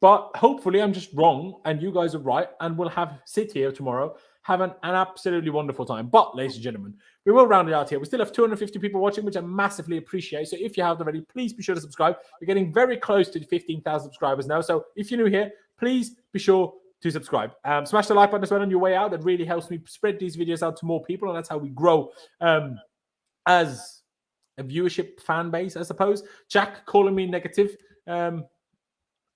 But hopefully I'm just wrong and you guys are right. And we'll sit here tomorrow, have an absolutely wonderful time. But, ladies and gentlemen, we will round it out here. We still have 250 people watching, which I massively appreciate. So if you haven't already, please be sure to subscribe. We're getting very close to 15,000 subscribers now. So if you're new here, please be sure to subscribe. Smash the like button as well on your way out. That really helps me spread these videos out to more people. And that's how we grow as a viewership fan base, I suppose. Jack calling me negative.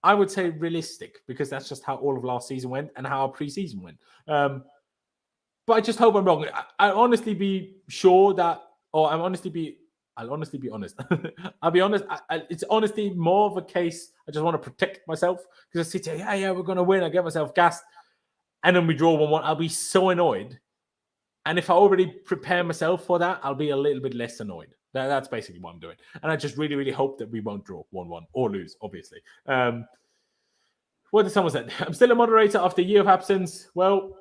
I would say realistic because that's just how all of last season went and how our preseason went. But I just hope I'm wrong. I'll honestly be sure that, or I'll honestly be honest. I'll be honest. It's honestly more of a case. I just want to protect myself because I sit here, yeah, we're going to win. I get myself gassed. And then we draw 1-1. I'll be so annoyed. And if I already prepare myself for that, I'll be a little bit less annoyed. That's basically what I'm doing. And I just really, really hope that we won't draw 1-1 or lose, obviously. What did someone say? I'm still a moderator after a year of absence. Well,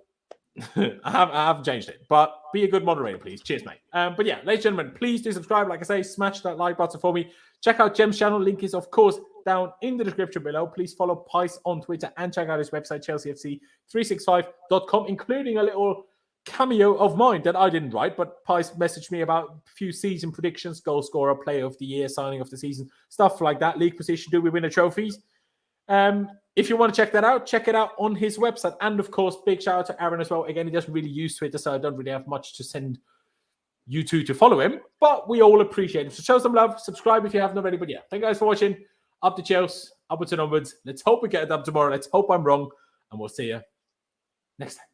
I haven't changed it. But be a good moderator, please. Cheers, mate. But yeah, ladies and gentlemen, please do subscribe. Like I say, smash that like button for me. Check out Jem's channel. Link is, of course, down in the description below. Please follow Pice on Twitter and check out his website, chelseafc365.com, including a little cameo of mine that I didn't write, but Pice messaged me about a few season predictions, goal scorer, player of the year, signing of the season, stuff like that, league position, do we win the trophies? If you want to check that out, check it out on his website. And of course, big shout out to Aaron as well. Again, he doesn't really use Twitter, so I don't really have much to send you two to follow him, but we all appreciate him. So show some love, subscribe if you haven't already. But yeah, thank you guys for watching. Up to Chelsea, upwards and onwards. Let's hope we get it done tomorrow. Let's hope I'm wrong, and we'll see you next time.